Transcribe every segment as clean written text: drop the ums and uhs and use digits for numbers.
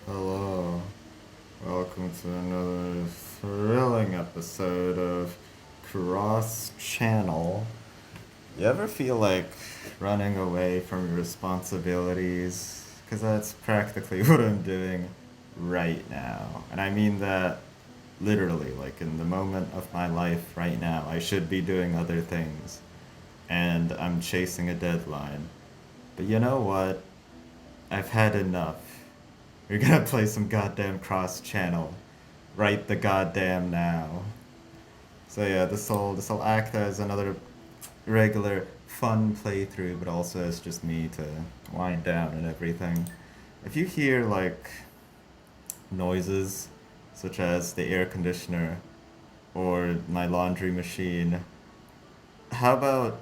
Hello, welcome to another thrilling episode of Cross Channel. You ever feel like running away from your responsibilities? Because that's practically what I'm doing right now. And I mean that literally, like in the moment of my life right now. I should be doing other things, and I'm chasing a deadline. But you know what? I've had enough. We're gonna play some goddamn cross channel right the goddamn now. So yeah, this will act as another regular fun playthrough, but also as just me to wind down and everything. If you hear like noises such as the air conditioner or my laundry machine, how about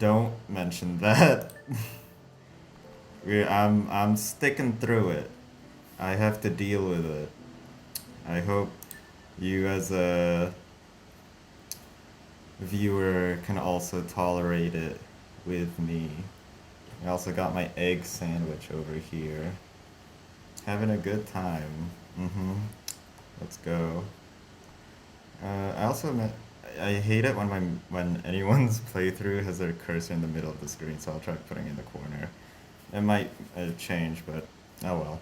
don't mention that? I'm sticking through it. I have to deal with it. I hope you as a viewer can also tolerate it with me. I also got my egg sandwich over here. Having a good time. Mm-hmm. Let's go. I also I hate it when when anyone's playthrough has their cursor in the middle of the screen, so I'll try putting it in the corner. It might change, but oh well.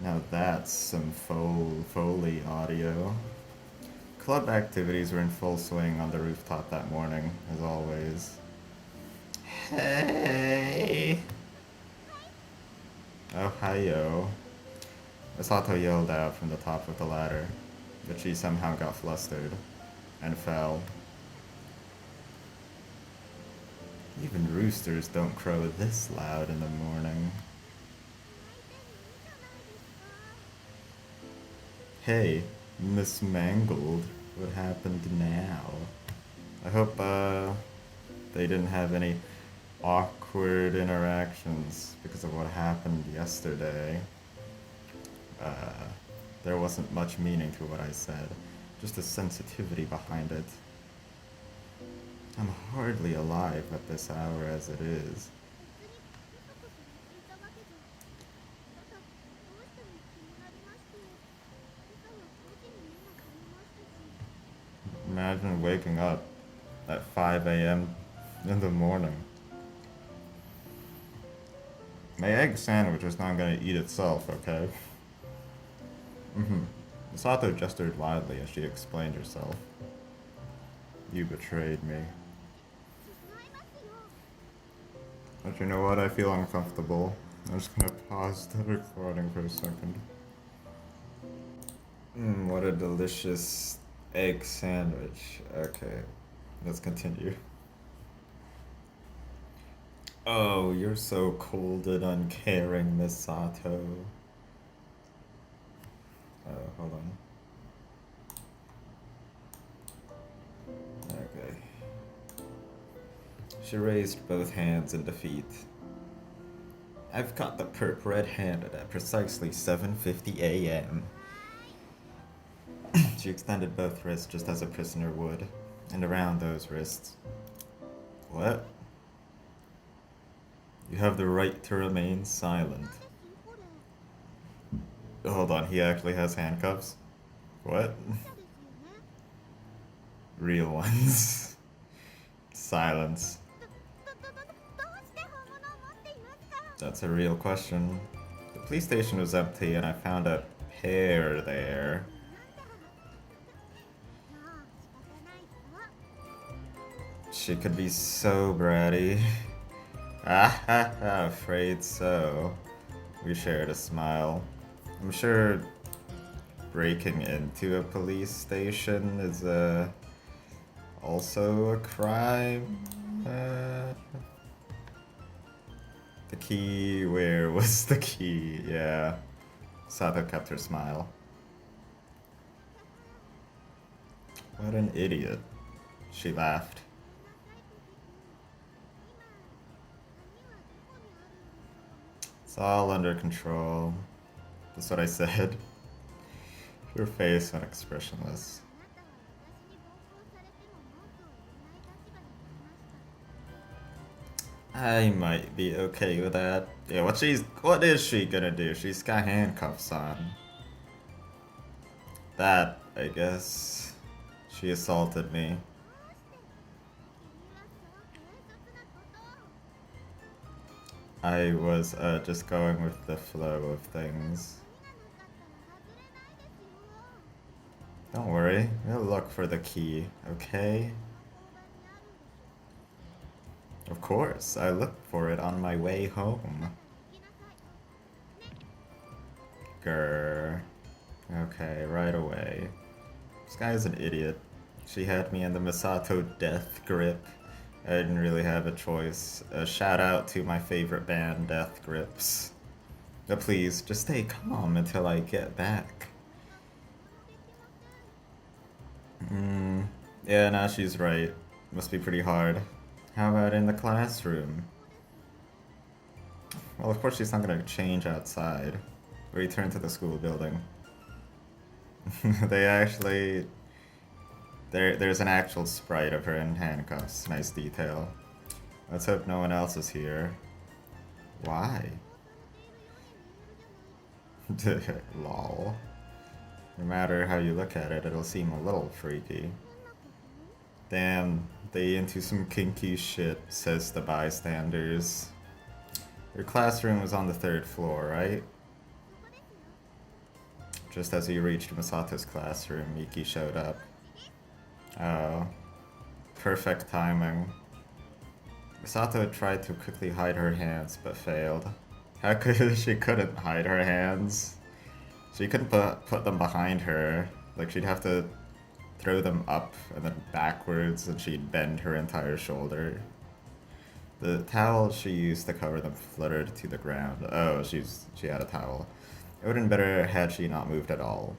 Now that's some Foley audio. Club activities were in full swing on the rooftop that morning, as always. Hey! Ohio. Misato yelled out from the top of the ladder, but she somehow got flustered and fell. Even roosters don't crow this loud in the morning. Hey, Miss Mangled, what happened now? I hope, they didn't have any awkward interactions because of what happened yesterday. Uh, there wasn't much meaning to what I said, just the sensitivity behind it. I'm hardly alive at this hour as it is. Imagine waking up at 5 a.m. in the morning. My egg sandwich is not gonna eat itself, okay? Mm-hmm. Misato gestured wildly as she explained herself. You betrayed me. But you know what? I feel uncomfortable. I'm just gonna pause the recording for a second. What a delicious egg sandwich. Okay, let's continue. Oh, you're so cold and uncaring, Misato. Hold on. Okay. She raised both hands in defeat. I've caught the perp red-handed at precisely 7:50 a.m. She extended both wrists just as a prisoner would, and around those wrists. What? You have the right to remain silent. Hold on, he actually has handcuffs? What? Real ones. Silence. That's a real question. The police station was empty and I found a pair there. She could be so bratty. Ah ha ha, afraid so. We shared a smile. I'm sure breaking into a police station is also a crime. The key, where was the key? Yeah. Sato kept her smile. What an idiot. She laughed. It's all under control. That's what I said. Her face went expressionless. I might be okay with that. Yeah, what is she gonna do? She's got handcuffs on. That, I guess. She assaulted me. I was just going with the flow of things. Don't worry, we'll look for the key, okay? Of course, I looked for it on my way home. Grr. Okay, right away. This guy's an idiot. She had me in the Misato death grip. I didn't really have a choice. A shout out to my favorite band, Death Grips. But please, just stay calm until I get back. Yeah, now she's right. Must be pretty hard. How about in the classroom? Well, of course she's not gonna change outside. Return to the school building. They actually... There's an actual sprite of her in handcuffs. Nice detail. Let's hope no one else is here. Why? Lol. No matter how you look at it, it'll seem a little freaky. Damn, they into some kinky shit, says the bystanders. Your classroom was on the 3rd floor, right? Just as he reached Misato's classroom, Miki showed up. Oh. Perfect timing. Misato tried to quickly hide her hands, but failed. How could she couldn't hide her hands? She couldn't put them behind her. Like, she'd have to throw them up and then backwards, and she'd bend her entire shoulder. The towel she used to cover them fluttered to the ground. Oh, she had a towel. It would have been better had she not moved at all.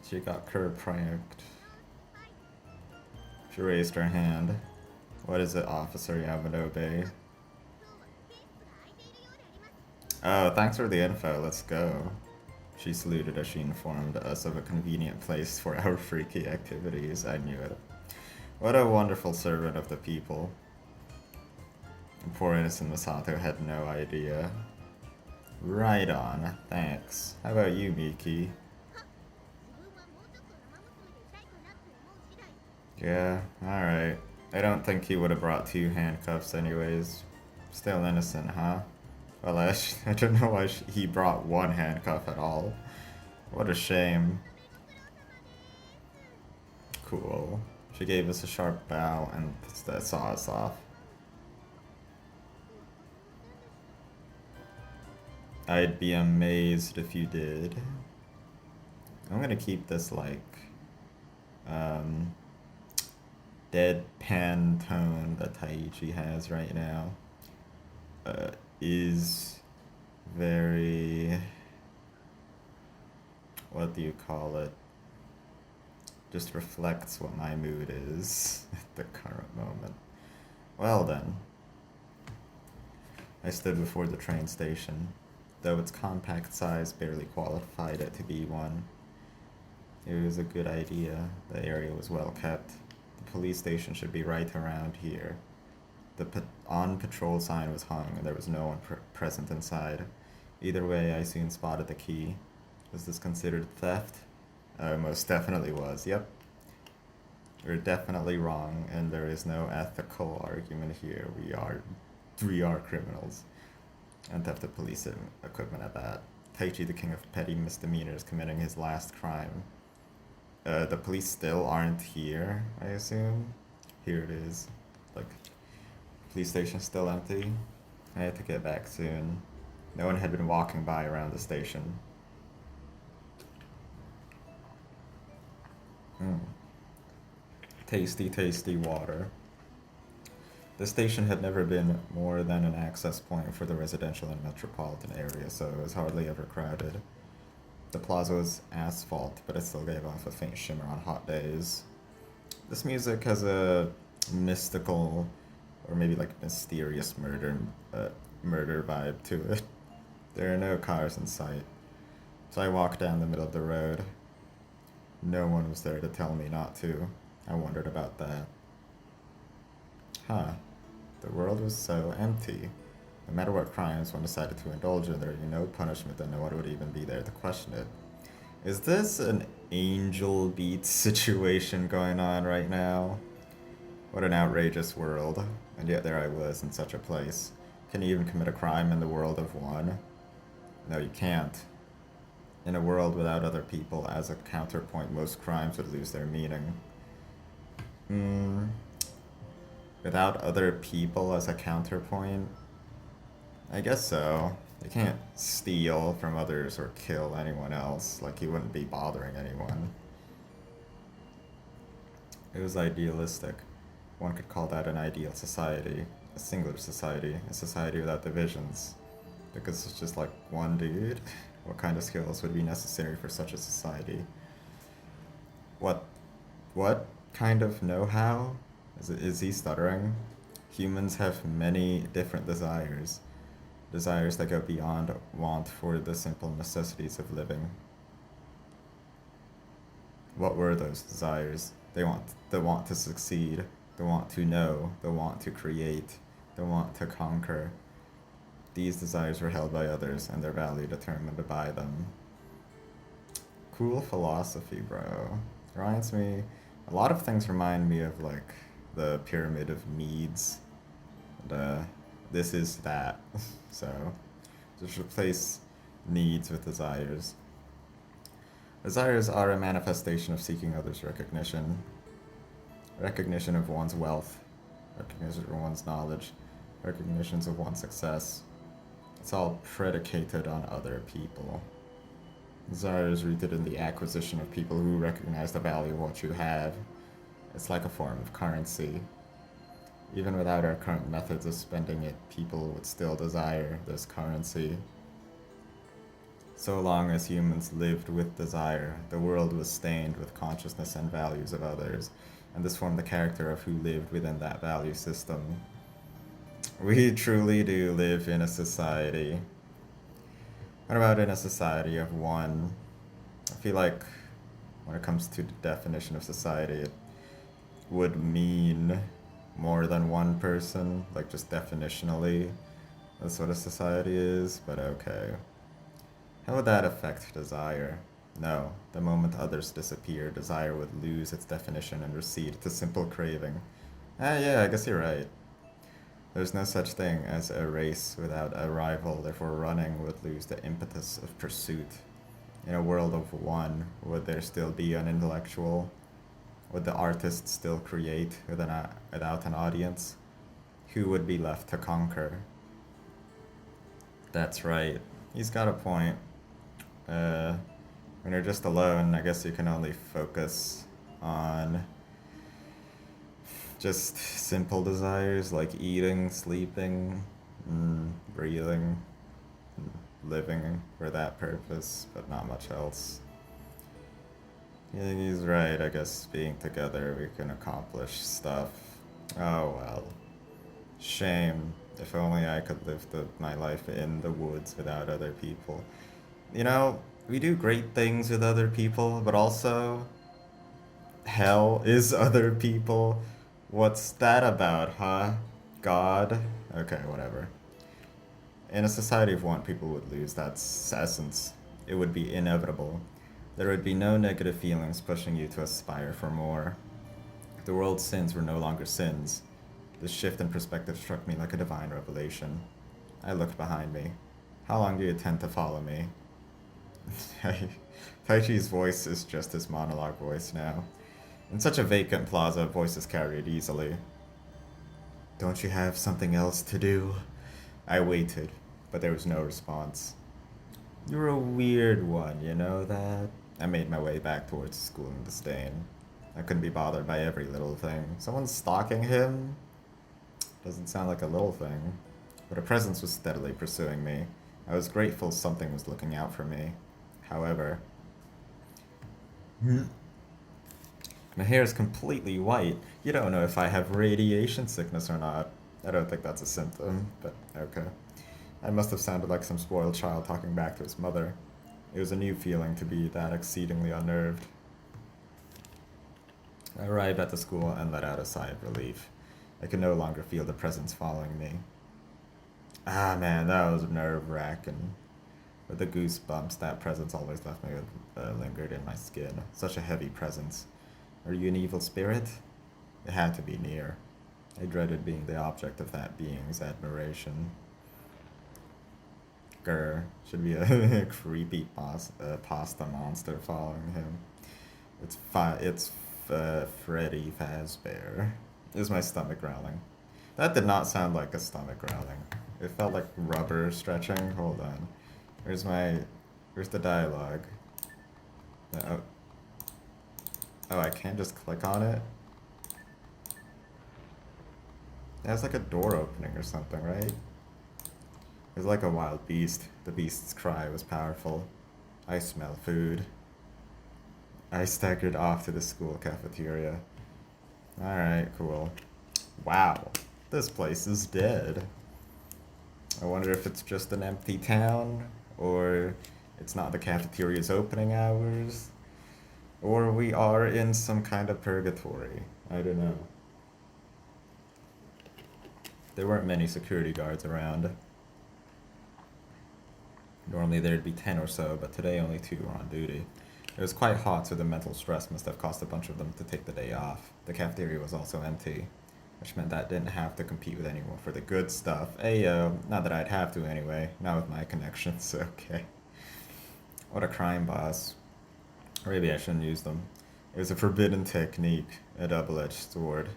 She got curb pranked. She raised her hand. What is it, Officer Yamanobe? Oh, thanks for the info, let's go. She saluted as she informed us of a convenient place for our freaky activities. I knew it. What a wonderful servant of the people. Poor innocent Misato had no idea. Right on, thanks. How about you, Miki? Yeah, alright. I don't think he would have brought 2 handcuffs anyways. Still innocent, huh? Well, I don't know why he brought 1 handcuff at all. What a shame. Cool. She gave us a sharp bow and saw us off. I'd be amazed if you did. I'm gonna keep this like deadpan tone that Taichi has right now. Is very, what do you call it? Just reflects what my mood is at the current moment. Well then. I stood before the train station. Though its compact size barely qualified it to be one. It was a good idea. The area was well kept. The police station should be right around here. The on-patrol sign was hung, and there was no one present inside. Either way, I soon spotted the key. Was this considered theft? Most definitely was, yep. We're definitely wrong, and there is no ethical argument here. We are criminals. And theft of police equipment at that. Taichi, the king of petty misdemeanors, committing his last crime. The police still aren't here, I assume? Here it is. Like, police station's still empty. I had to get back soon. No one had been walking by around the station. Tasty, tasty water. The station had never been more than an access point for the residential and metropolitan area, so it was hardly ever crowded. The plaza was asphalt, but it still gave off a faint shimmer on hot days. This music has a mystical, or maybe like mysterious murder vibe to it. There are no cars in sight, so I walked down the middle of the road. No one was there to tell me not to. I wondered about that. Huh. The world was so empty. No matter what crimes one decided to indulge in, there would be no punishment and no one would even be there to question it. Is this an Angel Beats situation going on right now? What an outrageous world. And yet there I was in such a place. Can you even commit a crime in the world of one? No, you can't. In a world without other people as a counterpoint, most crimes would lose their meaning. Without other people as a counterpoint? I guess so. You can't steal from others or kill anyone else. Like, you wouldn't be bothering anyone. It was idealistic. One could call that an ideal society. A singular society. A society without divisions. Because it's just like one dude. What kind of skills would be necessary for such a society? What kind of know-how? Is he stuttering? Humans have many different desires. Desires that go beyond want for the simple necessities of living. What were those desires? They want the want to succeed, the want to know, the want to create, the want to conquer. These desires were held by others and their value determined by them. Cool philosophy, bro. Reminds me, a lot of things remind me of like the pyramid of needs. And this is that. So just replace needs with desires. Desires are a manifestation of seeking others' recognition. Recognition of one's wealth, recognition of one's knowledge, recognitions of one's success. It's all predicated on other people. Desire is rooted in the acquisition of people who recognize the value of what you have. It's like a form of currency. Even without our current methods of spending it, people would still desire this currency. So long as humans lived with desire, the world was stained with consciousness and values of others, and this formed the character of who lived within that value system. We truly do live in a society. What about in a society of one? I feel like when it comes to the definition of society, it would mean more than one person, like just definitionally. That's what a society is, but okay. How would that affect desire? No, the moment others disappear, desire would lose its definition and recede to simple craving. Yeah, I guess you're right. There's no such thing as a race without a rival, therefore running would lose the impetus of pursuit. In a world of one, would there still be an intellectual? Would the artist still create without an audience? Who would be left to conquer? That's right. He's got a point. When you're just alone, I guess you can only focus on just simple desires like eating, sleeping, breathing, living for that purpose, but not much else. Yeah, he's right. I guess being together we can accomplish stuff. Oh well. Shame. If only I could live my life in the woods without other people. You know, we do great things with other people, but also hell is other people. What's that about, huh? God? Okay, whatever. In a society of one, people would lose that essence. It would be inevitable. There would be no negative feelings pushing you to aspire for more. The world's sins were no longer sins. This shift in perspective struck me like a divine revelation. I looked behind me. How long do you intend to follow me? Taichi's voice is just his monologue voice now. In such a vacant plaza, voices carried easily. Don't you have something else to do? I waited, but there was no response. You're a weird one, you know that? I made my way back towards the school in disdain. I couldn't be bothered by every little thing. Someone stalking him? Doesn't sound like a little thing. But a presence was steadily pursuing me. I was grateful something was looking out for me. However, my hair is completely white. You don't know if I have radiation sickness or not. I don't think that's a symptom, but okay. I must have sounded like some spoiled child talking back to his mother. It was a new feeling to be that exceedingly unnerved. I arrive at the school and let out a sigh of relief. I can no longer feel the presence following me. Ah man, that was nerve-wracking. With the goosebumps, that presence always left me lingered in my skin. Such a heavy presence. Are you an evil spirit? It had to be near. I dreaded being the object of that being's admiration. Grr, should be a creepy pasta monster following him. It's Freddy Fazbear. Is my stomach growling? That did not sound like a stomach growling. It felt like rubber stretching. Hold on. Where's the dialogue? Oh, oh, I can't just click on it? It has like a door opening or something, right? It's like a wild beast. The beast's cry was powerful. I smell food. I staggered off to the school cafeteria. Alright, cool. Wow, this place is dead. I wonder if it's just an empty town, or it's not the cafeteria's opening hours, or we are in some kind of purgatory. I don't know. There weren't many security guards around. Normally there'd be 10 or so, but today only 2 were on duty. It was quite hot, so the mental stress must have caused a bunch of them to take the day off. The cafeteria was also empty, which meant that I didn't have to compete with anyone for the good stuff. Ayo, not that I'd have to anyway, not with my connections, okay. What a crime boss. Or maybe I shouldn't use them. It was a forbidden technique, a double-edged sword.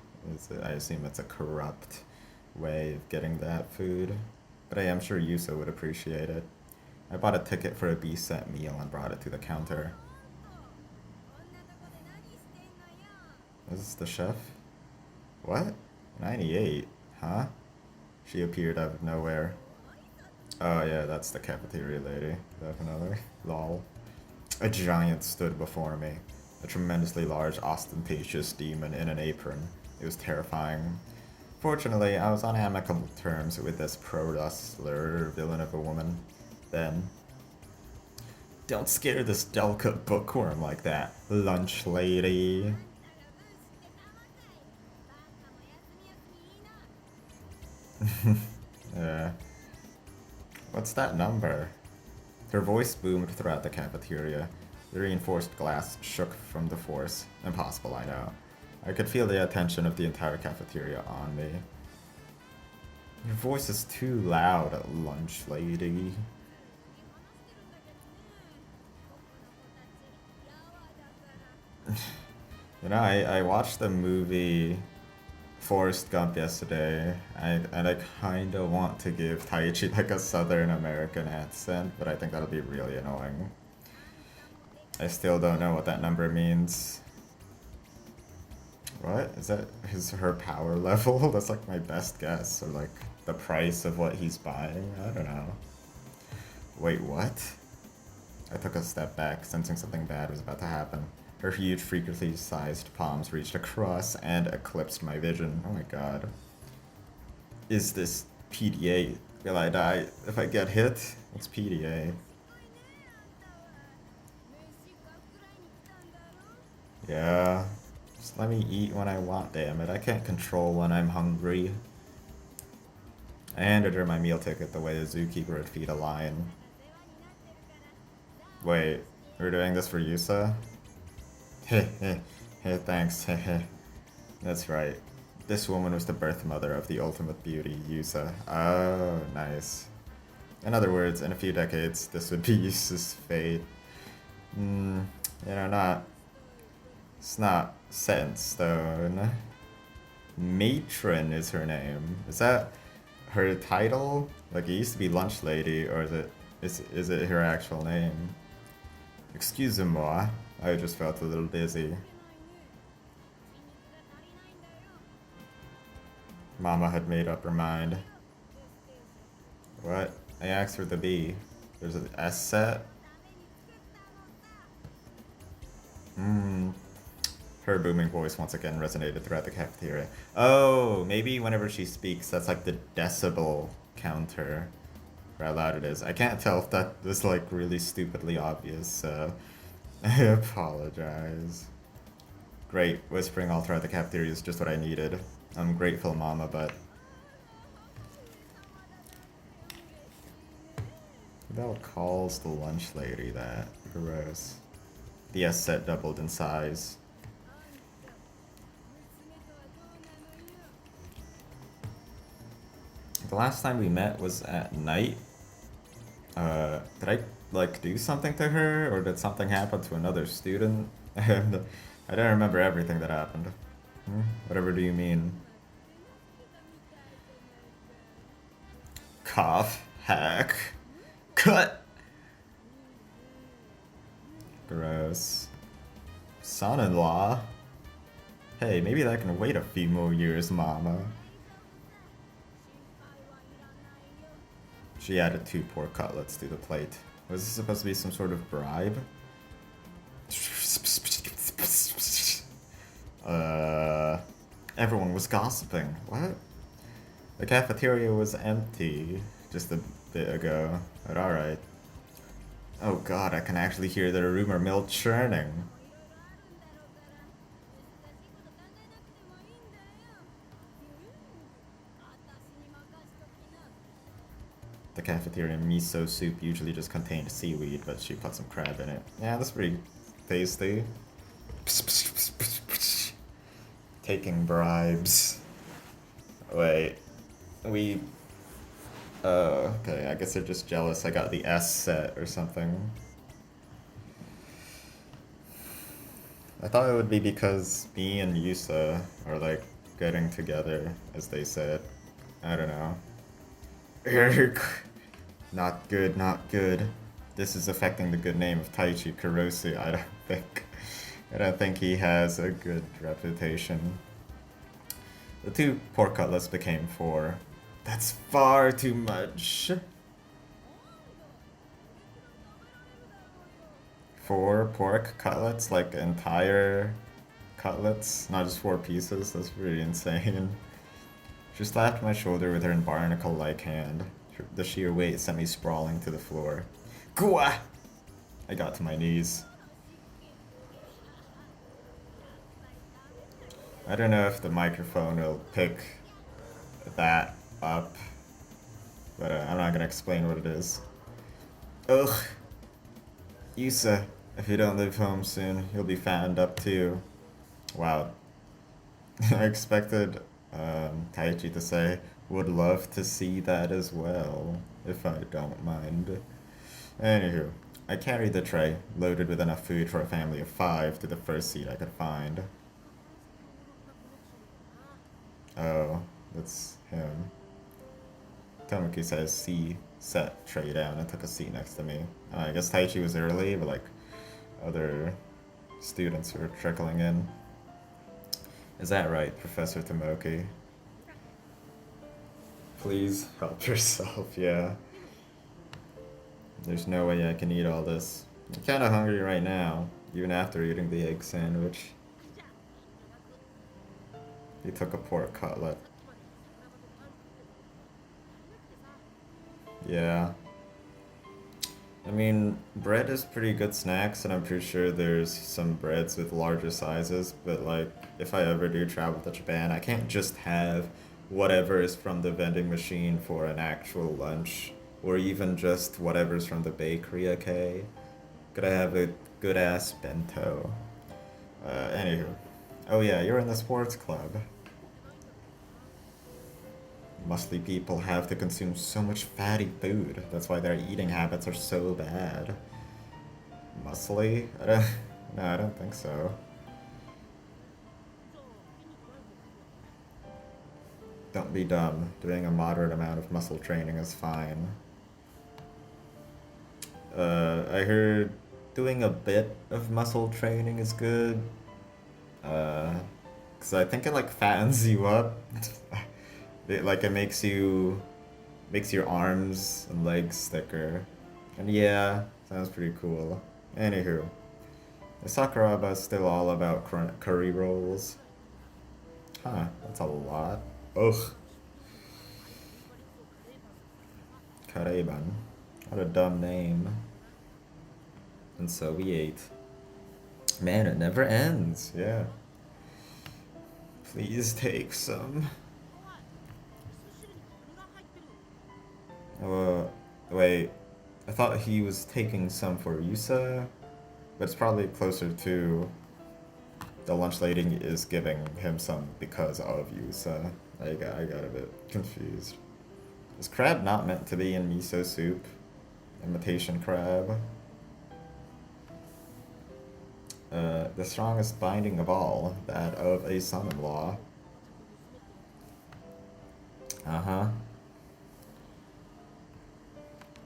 I assume it's a corrupt way of getting that food. But I am sure Yusa would appreciate it. I bought a ticket for a B-set meal and brought it to the counter. Is this the chef? What? 98? Huh? She appeared out of nowhere. Oh yeah, that's the cafeteria lady. Definitely. Lol. A giant stood before me. A tremendously large, ostentatious demon in an apron. It was terrifying. Fortunately, I was on amicable terms with this pro-wrestler villain of a woman. Then... Don't scare this delicate bookworm like that, lunch lady. Yeah. What's that number? Her voice boomed throughout the cafeteria. The reinforced glass shook from the force. Impossible, I know. I could feel the attention of the entire cafeteria on me. Your voice is too loud, lunch lady. You know, I watched the movie Forrest Gump yesterday, and I kind of want to give Taichi like a Southern American accent, but I think that'll be really annoying. I still don't know what that number means. What? Is that her power level? That's like my best guess, or like the price of what he's buying? I don't know. Wait, what? I took a step back, sensing something bad was about to happen. Her huge, freakishly sized palms reached across and eclipsed my vision. Oh my god. Is this PDA? Will I die if I get hit? What's PDA? Yeah. Just let me eat when I want, damn it. I can't control when I'm hungry. I handed her my meal ticket the way a zookeeper would feed a lion. Wait, we're doing this for Yusa? Hey, thanks, That's right. This woman was the birth mother of the ultimate beauty, Yusa. Oh, nice. In other words, in a few decades, this would be Yusa's fate. It's not set in stone. Matron is her name. Is that her title? Like, it used to be Lunch Lady, or is it her actual name? Excusez-moi. I just felt a little dizzy. Mama had made up her mind. What? I asked for the B. There's an S set? Her booming voice once again resonated throughout the cafeteria. Oh, maybe whenever she speaks, that's like the decibel counter for how loud it is. I can't tell if that was like really stupidly obvious, so I apologize. Great, whispering all throughout the cafeteria is just what I needed. I'm grateful, Mama, but... Who the hell calls the lunch lady that? Gross. The S set doubled in size. The last time we met was at night. Did I, like, do something to her? Or did something happen to another student? And I don't remember everything that happened. Whatever do you mean? Cough. Hack. Cut! Gross. Son-in-law? Hey, maybe that can wait a few more years, Mama. She added 2 pork cutlets to the plate. Was this supposed to be some sort of bribe? Everyone was gossiping. What? The cafeteria was empty just a bit ago. But alright. Oh god, I can actually hear the rumor mill churning. The cafeteria miso soup usually just contained seaweed, but she put some crab in it. Yeah, that's pretty tasty. Taking bribes. Wait. We... okay, I guess they're just jealous I got the S set or something. I thought it would be because me and Yusa are, like, getting together, as they said. I don't know. Not good, not good. This is affecting the good name of Taichi Kurosu, I don't think he has a good reputation. The 2 pork cutlets became 4. That's far too much. 4 pork cutlets? Like entire cutlets? Not just 4 pieces? That's pretty insane. She slapped my shoulder with her barnacle-like hand. The sheer weight sent me sprawling to the floor. Gua! I got to my knees. I don't know if the microphone will pick that up, but I'm not gonna explain what it is. Ugh. Yusa, if you don't leave home soon, you'll be fattened up too. Wow. I expected Taichi to say, would love to see that as well, if I don't mind. Anywho, I carried the tray, loaded with enough food for a family of 5, to the first seat I could find. Oh, that's him. Tomoki says C, set tray down, and took a seat next to me. I guess Taichi was early, but like other students were trickling in. Is that right, Professor Tomoki? Please help yourself, yeah. There's no way I can eat all this. I'm kinda hungry right now, even after eating the egg sandwich. He took a pork cutlet. Yeah. I mean, bread is pretty good snacks, and I'm pretty sure there's some breads with larger sizes, but like, if I ever do travel to Japan, I can't just have whatever is from the vending machine for an actual lunch, or even just whatever's from the bakery, okay? Gotta have a good-ass bento. Anywho. Oh yeah, you're in the sports club. Muscly people have to consume so much fatty food. That's why their eating habits are so bad. Muscly? No, I don't think so. Don't be dumb. Doing a moderate amount of muscle training is fine. I heard doing a bit of muscle training is good. Cause I think it like fattens you up. It makes your arms and legs thicker. And yeah, sounds pretty cool. Anywho, the Sakuraba is still all about curry rolls. Huh, that's a lot. Ugh. Kareiban. What a dumb name. And so we ate. Man, it never ends. Yeah. Please take some. Uh, wait. I thought he was taking some for Yusa, but it's probably closer to the lunch lady is giving him some because of Yusa. I got a bit confused. Is crab not meant to be in miso soup? Imitation crab. The strongest binding of all, that of a son-in-law. Uh-huh.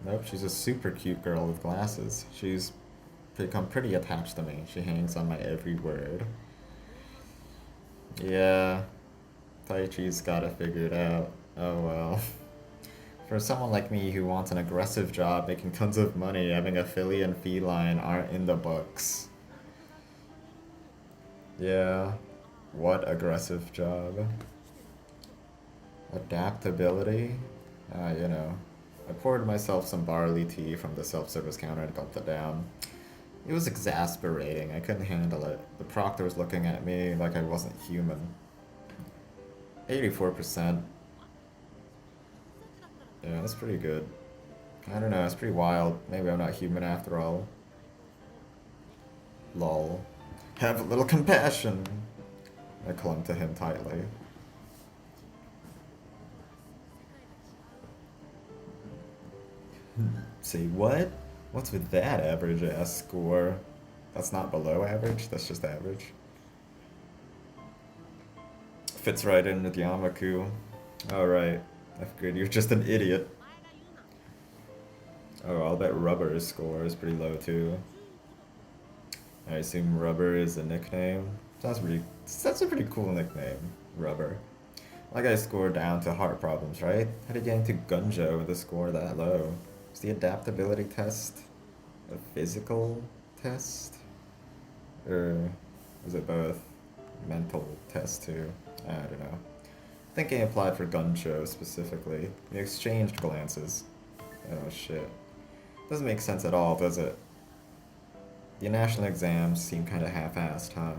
Nope, she's a super cute girl with glasses. She's become pretty attached to me. She hangs on my every word. Yeah, Taichi's got it figured out. Oh well. For someone like me who wants an aggressive job making tons of money, having a filly and feline aren't in the books. Yeah, what aggressive job? Adaptability? You know. I poured myself some barley tea from the self-service counter and gulped it down. It was exasperating. I couldn't handle it. The proctor was looking at me like I wasn't human. 84%. Yeah, that's pretty good. I don't know, it's pretty wild. Maybe I'm not human after all. Lol. Have a little compassion. I clung to him tightly. Say what? What's with that average ass score? That's not below average, that's just average. Fits right in with Yamaku. Alright. I figured you're just an idiot. Oh, I'll bet Rubber's score is pretty low too. I assume Rubber is a nickname. That's a pretty cool nickname, Rubber. That guy scored down to heart problems, right? How did you get into Gunjo with a score that low? Is the adaptability test a physical test? Or is it both? Mental test too? I don't know. I think he applied for Gunjo specifically. We exchanged glances. Oh shit. Doesn't make sense at all, does it? The national exams seem kinda half-assed, huh?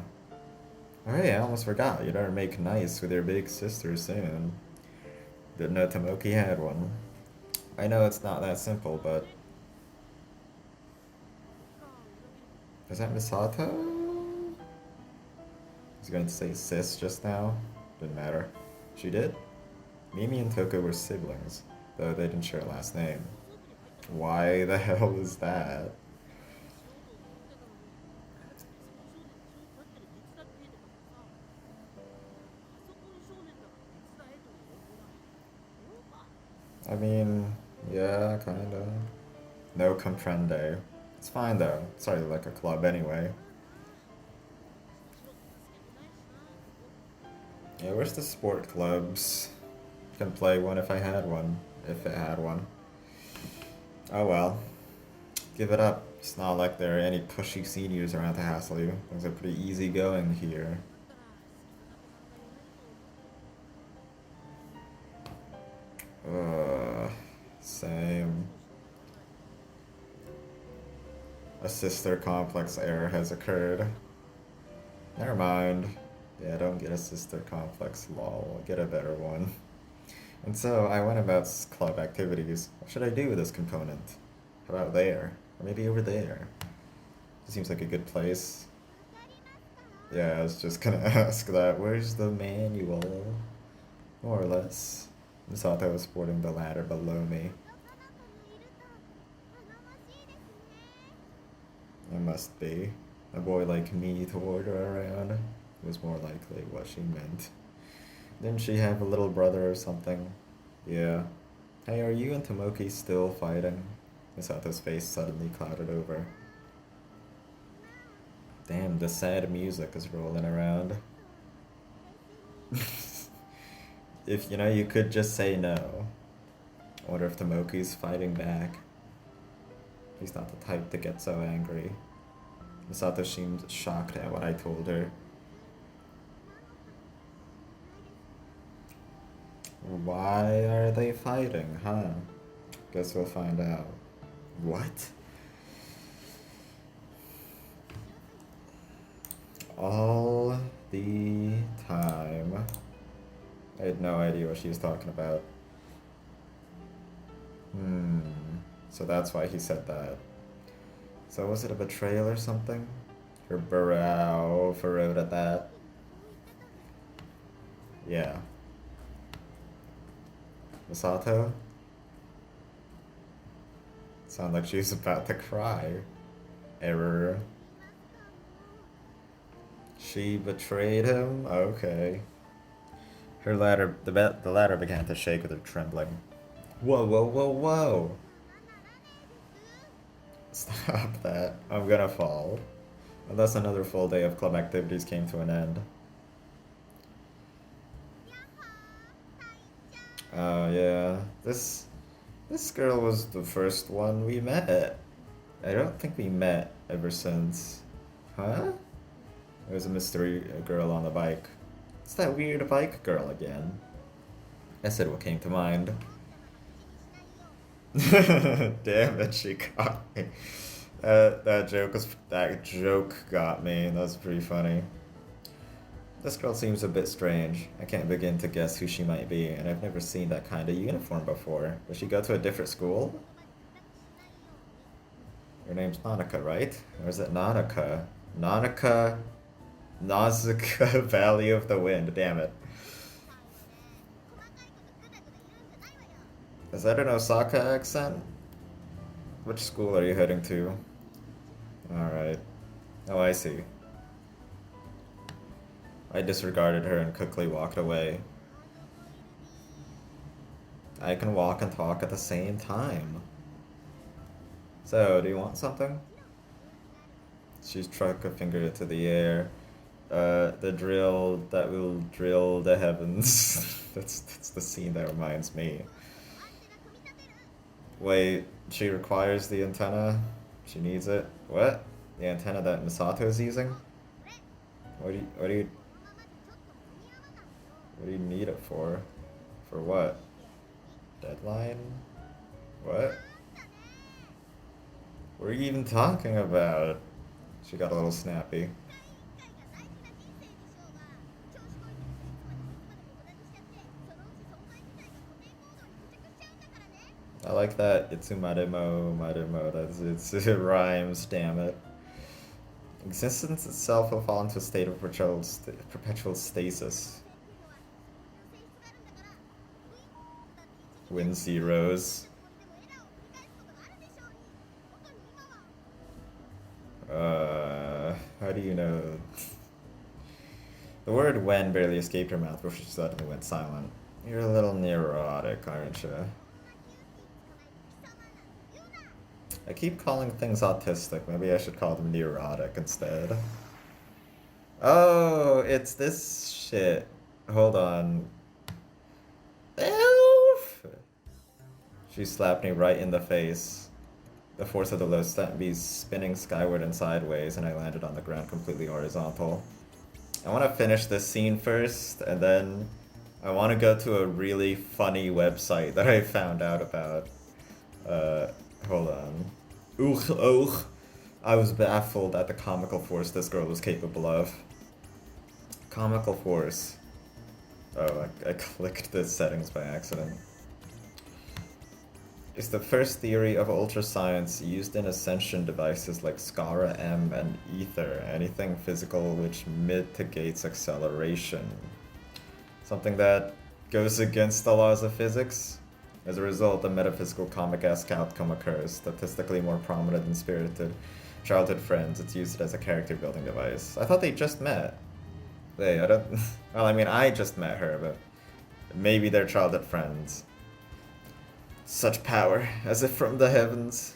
Oh hey, I almost forgot. You better make nice with your big sister soon. Didn't know Tomoki had one. I know it's not that simple, but... Is that Misato? I was going to say sis just now. Didn't matter. She did? Mimi and Toko were siblings, though they didn't share a last name. Why the hell is that? I mean, yeah, kinda. No comprende. It's fine though. It's already like a club anyway. Yeah, where's the sport clubs? Can play one if I had one. If it had one. Oh well. Give it up. It's not like there are any pushy seniors around to hassle you. Things are pretty easy going here. Same. A sister complex error has occurred. Never mind. Yeah, don't get a sister complex, lol. Get a better one. And so I went about club activities. What should I do with this component? How about there? Or maybe over there? It seems like a good place. Yeah, I was just gonna ask that. Where's the manual? More or less. Misato was sporting the ladder below me. It must be. A boy like me to order around was more likely what she meant. Didn't she have a little brother or something? Yeah. Hey, are you and Tomoki still fighting? Misato's face suddenly clouded over. Damn, the sad music is rolling around. If, you know, you could just say no. I wonder if Tomoki's fighting back. He's not the type to get so angry. Misato seemed shocked at what I told her. Why are they fighting, huh? Guess we'll find out. What? All the time. I had no idea what she was talking about. So that's why he said that. So was it a betrayal or something? Her brow furrowed at that. Yeah. Misato? Sound like she was about to cry. Error. She betrayed him? Okay. Her ladder, the ladder began to shake with her trembling. Whoa, whoa, whoa, whoa! Stop that. I'm gonna fall. Unless another full day of club activities came to an end. Oh yeah, this girl was the first one we met. I don't think we met ever since. Huh? There's a mystery girl on the bike. It's that weird bike girl again. I said what came to mind. Damn it, she got me. That joke got me. That's pretty funny. This girl seems a bit strange. I can't begin to guess who she might be, and I've never seen that kind of uniform before. Does she go to a different school? Your name's Nanaka, right? Or is it Nanaka? Nanaka... Nausicaa Valley of the Wind, damn it. Is that an Osaka accent? Which school are you heading to? Alright. Oh, I see. I disregarded her and quickly walked away. I can walk and talk at the same time. So, do you want something? She struck a finger into the air. The drill that will drill the heavens. that's the scene that reminds me. Wait, she requires the antenna? She needs it? What? The antenna that Misato is using? What do you need it for? For what? Deadline? What? What are you even talking about? She got a little snappy. I like that Itsumaremo, it rhymes, damn it. Existence itself will fall into a state of perpetual stasis. Win zeros. How do you know? The word when barely escaped her mouth before she suddenly went silent. You're a little neurotic, aren't you? I keep calling things autistic. Maybe I should call them neurotic instead. Oh, it's this shit. Hold on. Elf! She slapped me right in the face. The force of the low sent me spinning skyward and sideways, and I landed on the ground completely horizontal. I want to finish this scene first, and then I want to go to a really funny website that I found out about. Hold on. Ugh. I was baffled at the comical force this girl was capable of. Comical force. Oh, I clicked the settings by accident. It's the first theory of ultrascience used in ascension devices like SCARA-M and ether, anything physical which mitigates acceleration. Something that goes against the laws of physics? As a result, a metaphysical comic-esque outcome occurs, statistically more prominent than spirited childhood friends. It's used as a character-building device. I thought they just met. I don't... Well, I mean, I just met her, but maybe they're childhood friends. Such power, as if from the heavens.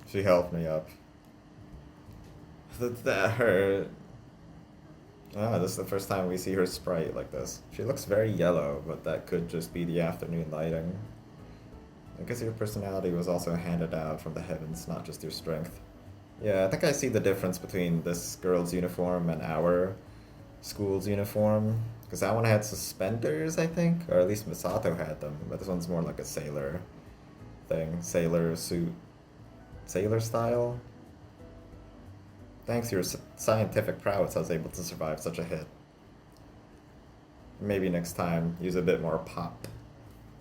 She helped me up. That hurt. Ah, this is the first time we see her sprite like this. She looks very yellow, but that could just be the afternoon lighting. I guess your personality was also handed down from the heavens, not just your strength. Yeah, I think I see the difference between this girl's uniform and our school's uniform. Because that one had suspenders, I think? Or at least Misato had them. But this one's more like a sailor thing. Sailor suit. Sailor style? Thanks to your scientific prowess, I was able to survive such a hit. Maybe next time, use a bit more pop.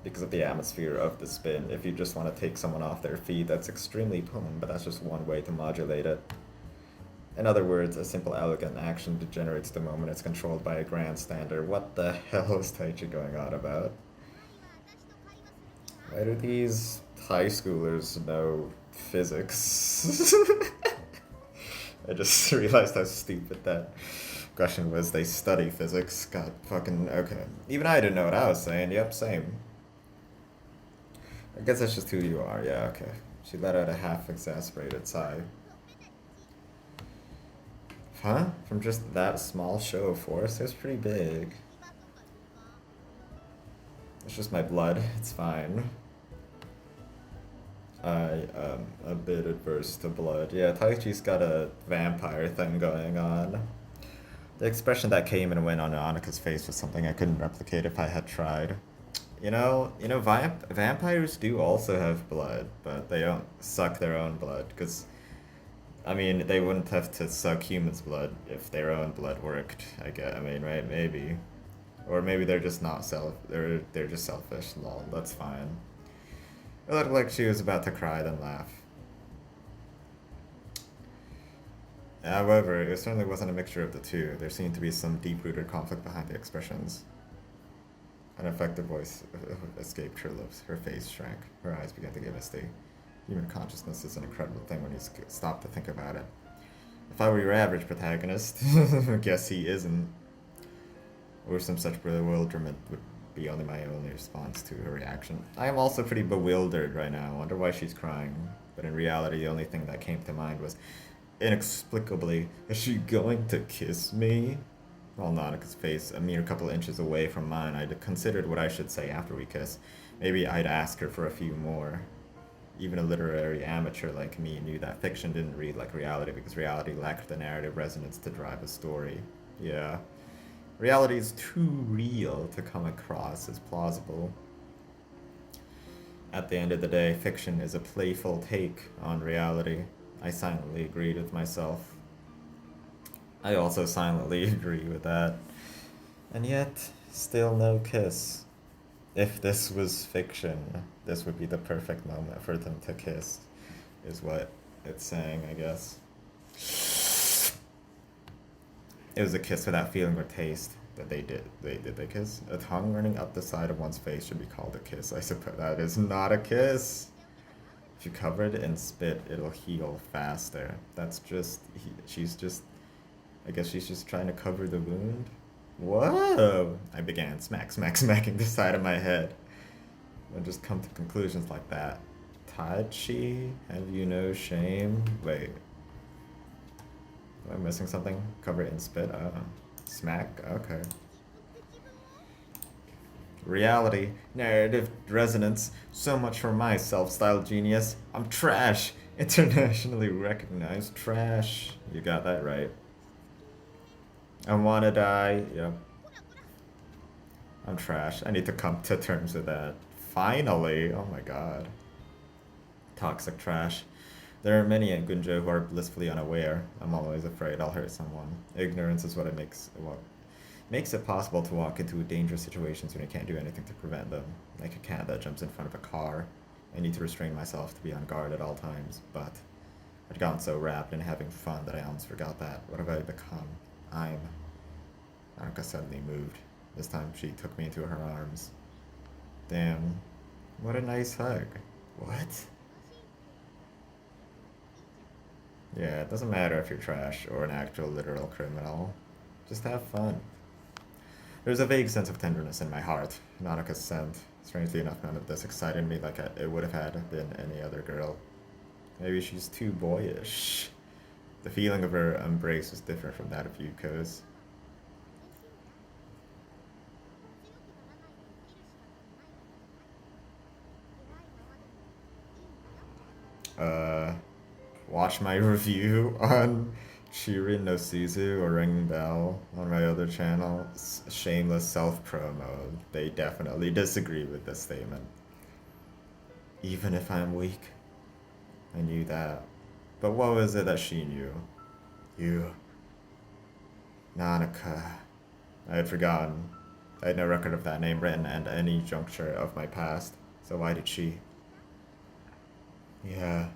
Because of the atmosphere of the spin. If you just want to take someone off their feet, that's extremely potent, but that's just one way to modulate it. In other words, a simple, elegant action degenerates the moment it's controlled by a grandstander. What the hell is Taichi going on about? Why do these high schoolers know physics? I just realized how stupid that question was. They study physics. God fucking okay. Even I didn't know what I was saying. Yep, same. I guess that's just who you are. Yeah, okay. She let out a half-exasperated sigh. Huh? From just that small show of force? It was pretty big. It's just my blood. It's fine. I am a bit adverse to blood. Yeah, Taichi's got a vampire thing going on. The expression that came and went on Annika's face was something I couldn't replicate if I had tried. Vampires do also have blood, but they don't suck their own blood, because, I mean, they wouldn't have to suck humans' blood if their own blood worked, I guess. I mean, right? Maybe. Or maybe they're just not they're just selfish, lol, that's fine. It looked like she was about to cry, then laugh. However, it certainly wasn't a mixture of the two. There seemed to be some deep-rooted conflict behind the expressions. An effective voice escaped her lips. Her face shrank. Her eyes began to get misty. Human consciousness is an incredible thing when you stop to think about it. If I were your average protagonist, guess he isn't. Or some such bewilderment would be only my only response to her reaction. I am also pretty bewildered right now. I wonder why she's crying. But in reality, the only thing that came to mind was, inexplicably, is she going to kiss me? While Nautica's face a mere couple inches away from mine, I considered what I should say after we kiss. Maybe I'd ask her for a few more. Even a literary amateur like me knew that fiction didn't read like reality because reality lacked the narrative resonance to drive a story. Yeah. Reality is too real to come across as plausible. At the end of the day, fiction is a playful take on reality. I silently agreed with myself. I also silently agree with that. And yet, still no kiss. If this was fiction, this would be the perfect moment for them to kiss, is what it's saying, I guess. It was a kiss without feeling or taste that they did. They kiss? A tongue running up the side of one's face should be called a kiss. I suppose that is not a kiss. If you cover it in spit, it'll heal faster. That's just, I guess she's just trying to cover the wound. Whoa! I began smacking the side of my head. I'll just come to conclusions like that. Taichi? Have you no shame? Wait. Am I missing something? Cover it in spit? Smack? Okay. Reality. Narrative resonance. So much for my self-styled genius. I'm trash. Internationally recognized trash. You got that right. I wanna die. Yep. I'm trash. I need to come to terms with that. Finally. Oh my god. Toxic trash. There are many in Gunjo who are blissfully unaware. I'm always afraid I'll hurt someone. Ignorance is what makes it possible to walk into dangerous situations when you can't do anything to prevent them. Like a cat that jumps in front of a car. I need to restrain myself to be on guard at all times, but I'd gotten so wrapped in having fun that I almost forgot that. What have I become? Aruka suddenly moved. This time she took me into her arms. Damn. What a nice hug. What? Yeah, it doesn't matter if you're trash or an actual literal criminal. Just have fun. There's a vague sense of tenderness in my heart. Nanaka's scent. Strangely enough, none of this excited me like it would have had been any other girl. Maybe she's too boyish. The feeling of her embrace was different from that of Yuko's. Watch my review on Shirin no Suzu or Ringing Bell on my other channel. Shameless self-promo. They definitely disagree with this statement. Even if I'm weak. I knew that. But what was it that she knew? You. Nanaka. I had forgotten. I had no record of that name written at any juncture of my past. So why did she? Yeah.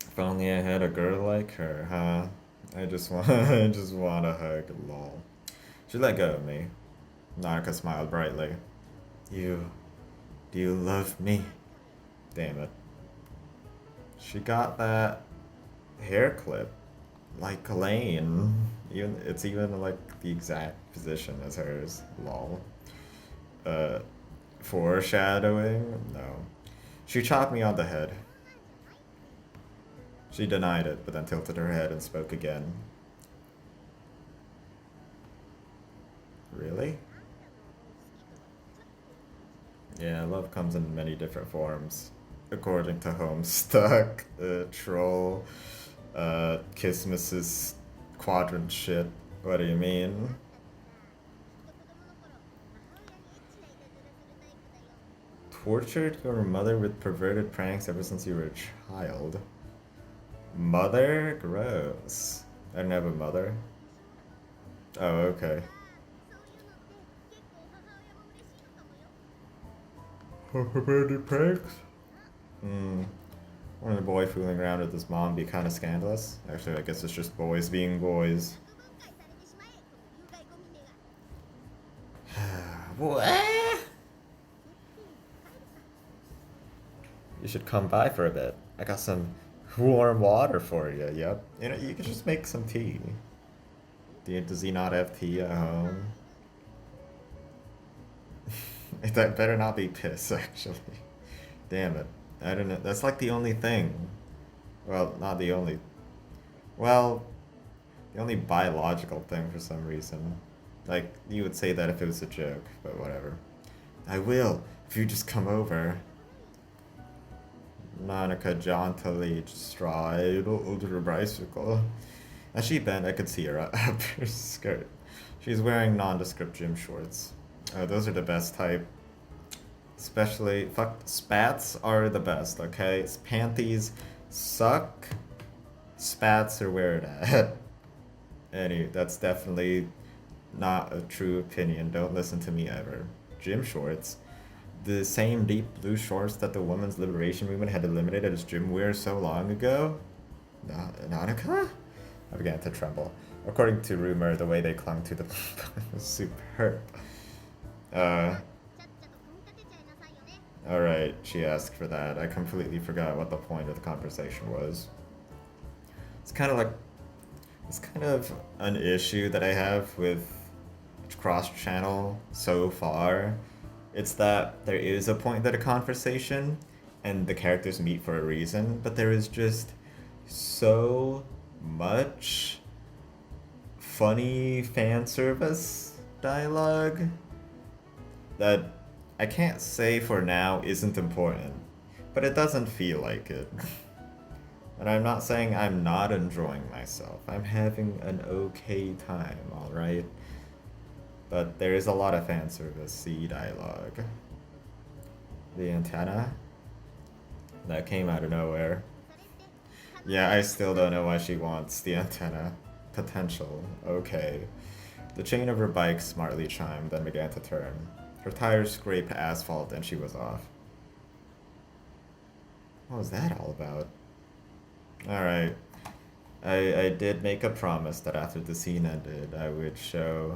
If only I had a girl like her, huh? I just want a hug, lol. She let go of me. Nanaka smiled brightly. You. Do you love me? Damn it. She got that hair clip. Like Elaine. It's even like the exact position as hers. Lol. Uh, Foreshadowing? No. She chopped me on the head. She denied it, but then tilted her head and spoke again. Really? Yeah, love comes in many different forms. According to Homestuck, Troll, Kismus's quadrant shit. What do you mean? Tortured your mother with perverted pranks ever since you were a child. Mother? Gross. I didn't have a mother. Oh, okay. Perverted pranks? Hmm. One of the boy fooling around with his mom be kind of scandalous. Actually, I guess it's just boys being boys. What? You should come by for a bit. I got some warm water for you. Yep. You know, you can just make some tea. Does he not have tea at home? That better not be piss, actually. Damn it. I don't know. That's like the only thing. Well, not the only. Well, the only biological thing for some reason. Like, you would say that if it was a joke, but whatever. I will, if you just come over. Monica jauntily stride over her bicycle. As she bent, I could see her up her skirt. She's wearing nondescript gym shorts. Oh, those are the best type. Especially, fuck, spats are the best, okay? Panties suck. Spats are where it at. Anyway, that's definitely not a true opinion. Don't listen to me ever. Gym shorts. The same deep blue shorts that the women's liberation movement had eliminated as gym wear so long ago? Nautica? I began to tremble. According to rumor, the way they clung to the was superb. Alright, she asked for that. I completely forgot what the point of the conversation was. It's kind of an issue that I have with cross-channel so far. It's that there is a point to the conversation, and the characters meet for a reason, but there is just so much funny fan service dialogue that I can't say for now isn't important, but it doesn't feel like it. And I'm not saying I'm not enjoying myself. I'm having an okay time, alright? But there is a lot of fan service-y dialogue. The antenna? That came out of nowhere. Yeah, I still don't know why she wants the antenna. Potential. Okay. The chain of her bike smartly chimed, then began to turn. Her tires scraped asphalt and she was off. What was that all about? Alright. I did make a promise that after the scene ended, I would show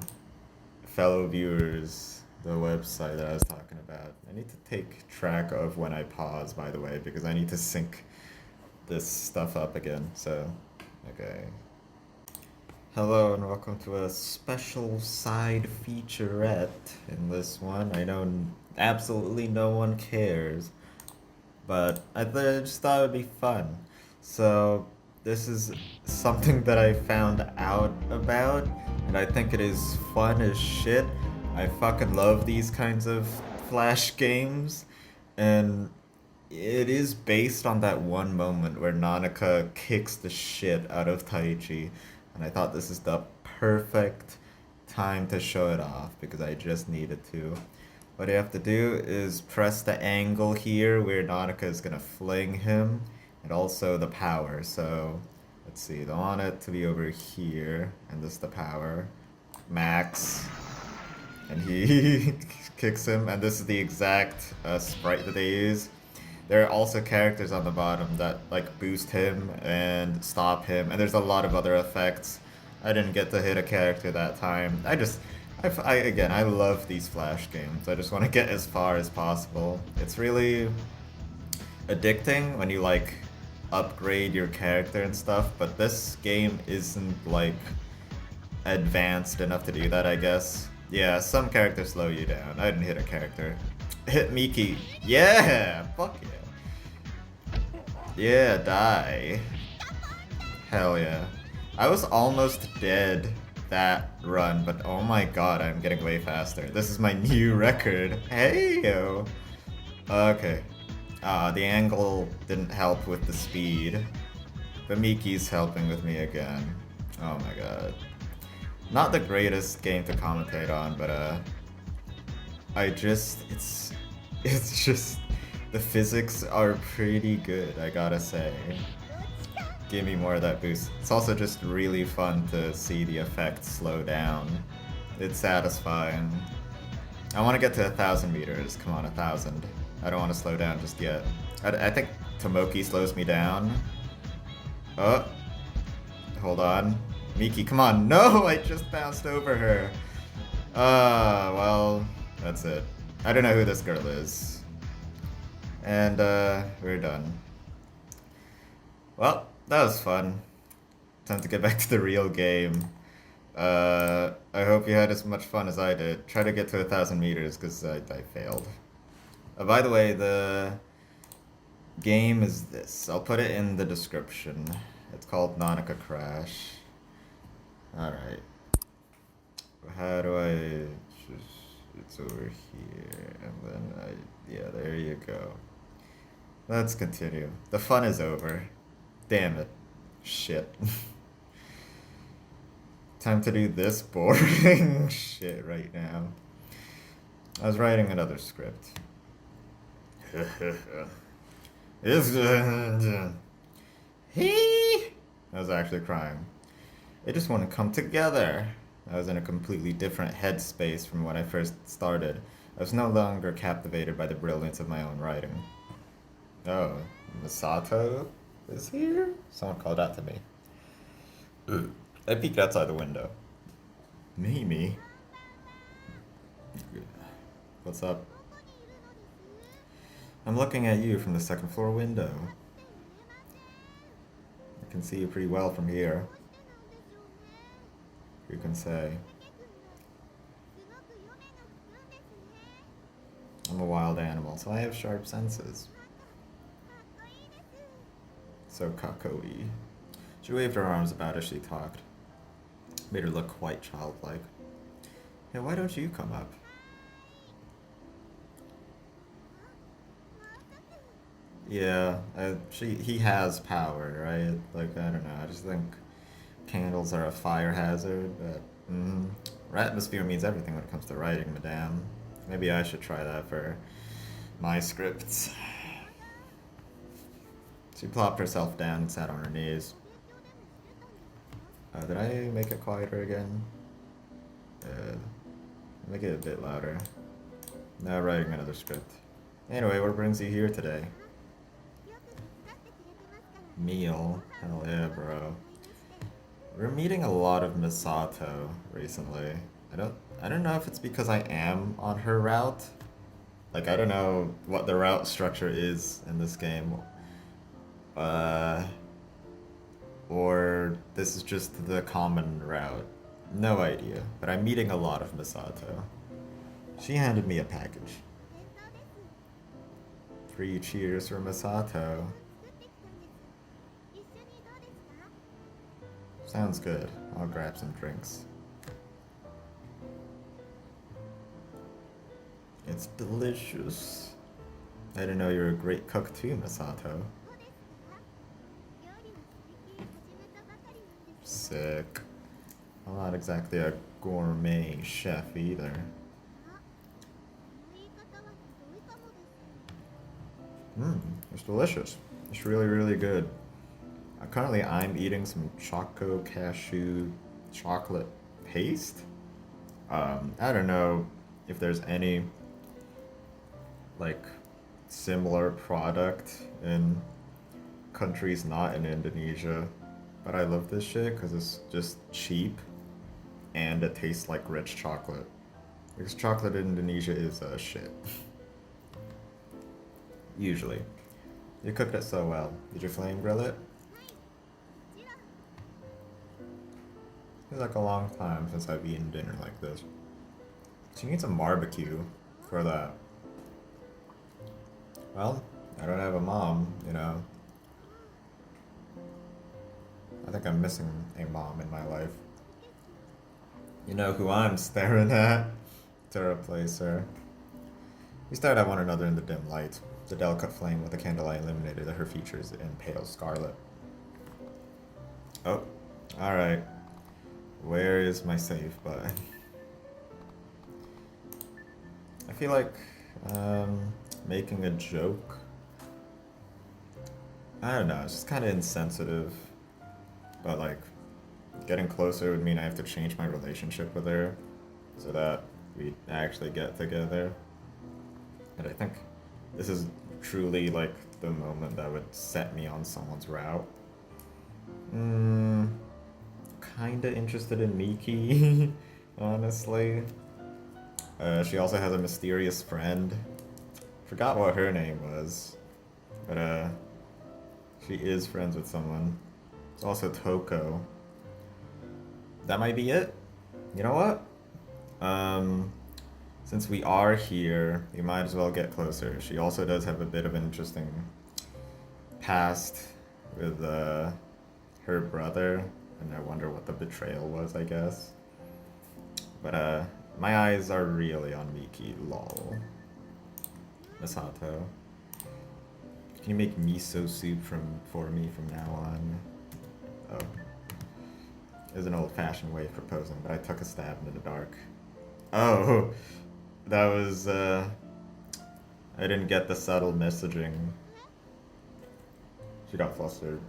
fellow viewers the website that I was talking about. I need to take track of when I pause, by the way, because I need to sync this stuff up again. So, okay. Hello and welcome to a special side featurette in this one. I know absolutely no one cares, but I just thought it would be fun. So this is something that I found out about, and I think it is fun as shit. I fucking love these kinds of flash games, and it is based on that one moment where Nanaka kicks the shit out of Taichi, and I thought this is the perfect time to show it off because I just needed to. What you have to do is press the angle here where Nanaka is gonna fling him, and also the power. So let's see. I want it to be over here, and this is the power. Max. And he kicks him, and this is the exact sprite that they use. There are also characters on the bottom that like boost him and stop him, and there's a lot of other effects. I didn't get to hit a character that time. Again, I love these Flash games. I just want to get as far as possible. It's really addicting when you like upgrade your character and stuff, but this game isn't like advanced enough to do that, I guess. Yeah, some characters slow you down. I didn't hit a character. Hit Miki. Yeah! Fuck yeah. Yeah, die. Hell yeah. I was almost dead that run, but oh my god, I'm getting way faster. This is my new record. Hey yo. Okay. The angle didn't help with the speed, but Miki's helping with me again. Oh my god. Not the greatest game to commentate on, but it's just, the physics are pretty good, I gotta say. Give me more of that boost. It's also just really fun to see the effects slow down. It's satisfying. I want to get to 1,000 meters. Come on, 1,000. I don't want to slow down just yet. I think Tomoki slows me down. Oh. Hold on. Miki, come on. No, I just bounced over her. Well, that's it. I don't know who this girl is. And, we're done. Well, that was fun. Time to get back to the real game. I hope you had as much fun as I did. Try to get to 1,000 meters, because I failed. By the way, the game is this. I'll put it in the description. It's called Nautica Crash. Alright. How do I... It's over here, and then yeah, there you go. Let's continue. The fun is over. Damn it. Shit. Time to do this boring shit right now. I was writing another script. I was actually crying. They just want to come together. I was in a completely different headspace from when I first started. I was no longer captivated by the brilliance of my own writing. Oh, Misato is here? Someone called out to me. I peeked outside the window. Mimi? What's up? I'm looking at you from the second floor window. I can see you pretty well from here. You can say. I'm a wild animal, so I have sharp senses. So kakoi. She waved her arms about as she talked. Made her look quite childlike. Hey, why don't you come up? Yeah, he has power, right? Like, I don't know, I just think candles are a fire hazard, but her atmosphere means everything when it comes to writing, madame. Maybe I should try that for my scripts. She plopped herself down and sat on her knees. Did I make it quieter again? Make it a bit louder. Now writing another script. Anyway, what brings you here today? Meal. Hell yeah, bro. We're meeting a lot of Misato recently. I don't know if it's because I am on her route. Like, I don't know what the route structure is in this game. Or this is just the common route. No idea. But I'm meeting a lot of Misato. She handed me a package. 3 cheers for Misato. Sounds good. I'll grab some drinks. It's delicious. I didn't know you were a great cook too, Misato. Sick. I'm not exactly a gourmet chef either. It's delicious. It's really, really good. Currently, I'm eating some choco cashew chocolate paste. I don't know if there's any like similar product in countries not in Indonesia, but I love this shit because it's just cheap and it tastes like rich chocolate. Because chocolate in Indonesia is shit. Usually. You cooked it so well. Did you flame grill it? It's like a long time since I've eaten dinner like this. So you need some barbecue for that. Well, I don't have a mom, you know. I think I'm missing a mom in my life. You know who I'm staring at to replace her. We stared at one another in the dim light. The delicate flame with the candlelight illuminated her features in pale scarlet. Oh, alright. Where is my save button? I feel like making a joke. I don't know, it's just kind of insensitive. But like, getting closer would mean I have to change my relationship with her so that we actually get together. And I think this is truly like the moment that would set me on someone's route. Kinda interested in Miki, honestly. She also has a mysterious friend. Forgot what her name was, but she is friends with someone. It's also Toko. That might be it. You know what? Since we are here, we might as well get closer. She also does have a bit of an interesting past with her brother, and I wonder what the betrayal was, I guess. But my eyes are really on Miki, lol. Masato. Can you make miso soup for me from now on? Oh. Is an old-fashioned way of proposing, but I took a stab into the dark. Oh, that was, I didn't get the subtle messaging. She got flustered.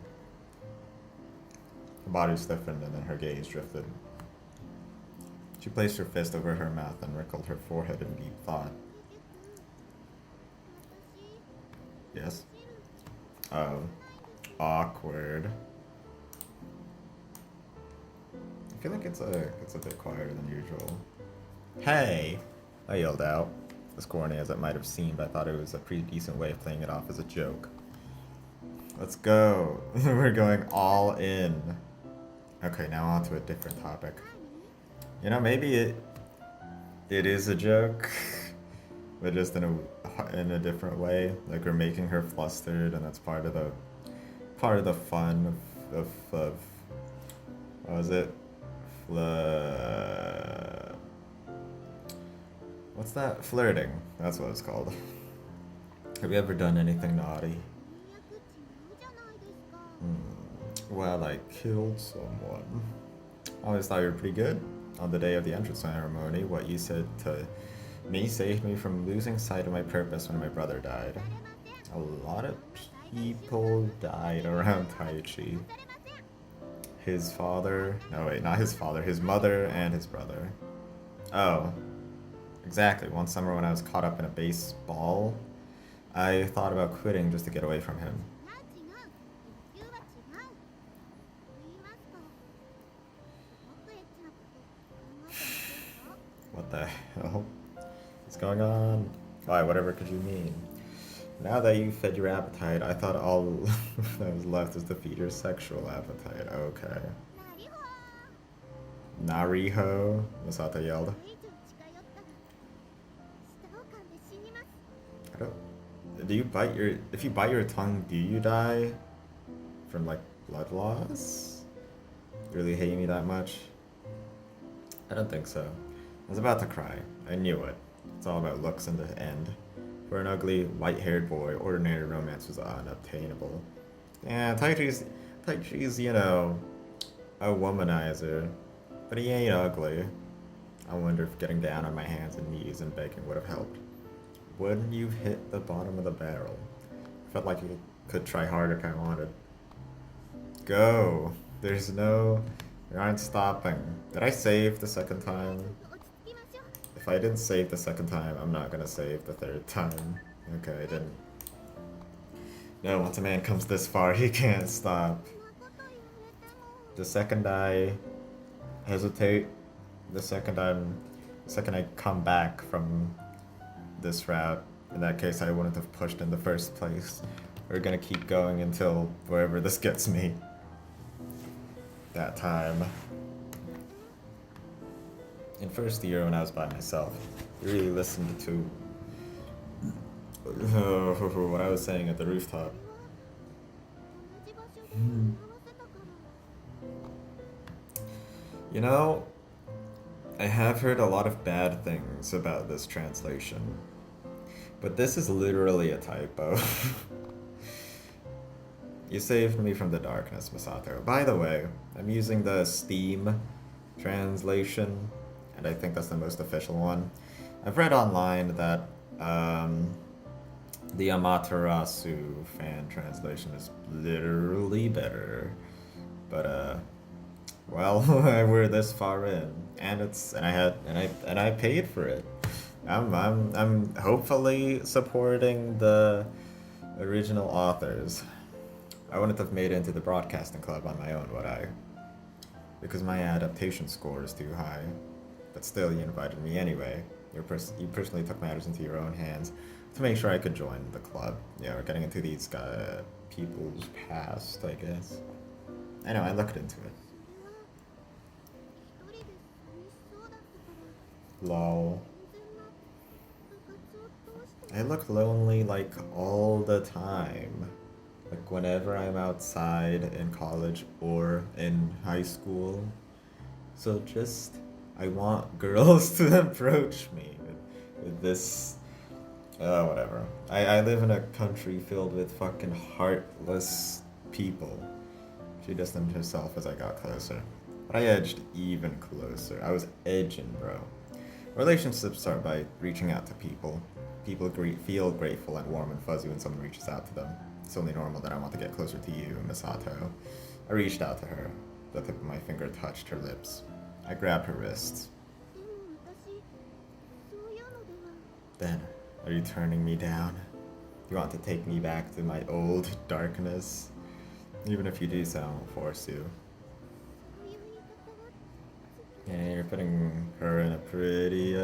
Her body stiffened and then her gaze drifted. She placed her fist over her mouth and wrinkled her forehead in deep thought. Yes? Oh. Awkward. I feel like it's a bit quieter than usual. Hey! I yelled out. As corny as it might have seemed, I thought it was a pretty decent way of playing it off as a joke. Let's go. We're going all in. Okay, now on to a different topic. You know, maybe it is a joke, but just in a different way. Like we're making her flustered, and that's part of the fun of what was it? What's that? Flirting. That's what it's called. Have you ever done anything naughty? Well, I killed someone. I always thought you were pretty good. On the day of the entrance ceremony, what you said to me saved me from losing sight of my purpose when my brother died. A lot of people died around Taichi. His father... No, wait, not his father. His mother and his brother. Oh. Exactly. One summer when I was caught up in a baseball, I thought about quitting just to get away from him. What the hell is going on? Why, whatever could you mean? Now that you fed your appetite, I thought all that was left was to feed your sexual appetite. Okay. Nariho? Masato yelled. I don't... Do you bite your... If you bite your tongue, do you die? From, like, blood loss? You really hate me that much? I don't think so. I was about to cry. I knew it. It's all about looks in the end. For an ugly, white-haired boy, ordinary romance was unobtainable. Yeah, Taichi's, you know, a womanizer. But he ain't ugly. I wonder if getting down on my hands and knees and begging would have helped. Wouldn't you hit the bottom of the barrel? Felt like you could try harder if I wanted. go. There's no... We aren't stopping. Did I save the second time? If I didn't save the second time, I'm not gonna save the third time. Okay, I didn't. No, once a man comes this far, he can't stop. The second I hesitate, the second I come back from this route, in that case I wouldn't have pushed in the first place. We're gonna keep going until wherever this gets me. That time. In first year when I was by myself, I really listened to what I was saying at the rooftop. You know, I have heard a lot of bad things about this translation, but this is literally a typo. You saved me from the darkness, Masato. By the way, I'm using the Steam translation, and I think that's the most official one. I've read online that the Amaterasu fan translation is literally better, but well, we're this far in, and I paid for it. I'm hopefully supporting the original authors. I wouldn't have made it into the broadcasting club on my own, would I? Because my adaptation score is too high. But still, you invited me anyway. You personally took matters into your own hands to make sure I could join the club. Yeah, we're getting into these people's past, I guess. I know, I looked into it. Lol. I look lonely like all the time. Like whenever I'm outside in college or in high school. So just, I want girls to approach me with this, whatever. I live in a country filled with fucking heartless people. She distanced herself as I got closer. But I edged even closer. I was edging, bro. Relationships start by reaching out to people. People feel grateful and warm and fuzzy when someone reaches out to them. It's only normal that I want to get closer to you, Misato. I reached out to her. The tip of my finger touched her lips. I grabbed her wrists. Then, are you turning me down? You want to take me back to my old darkness? Even if you do so, I won't force you. Yeah, you're putting her in a pretty,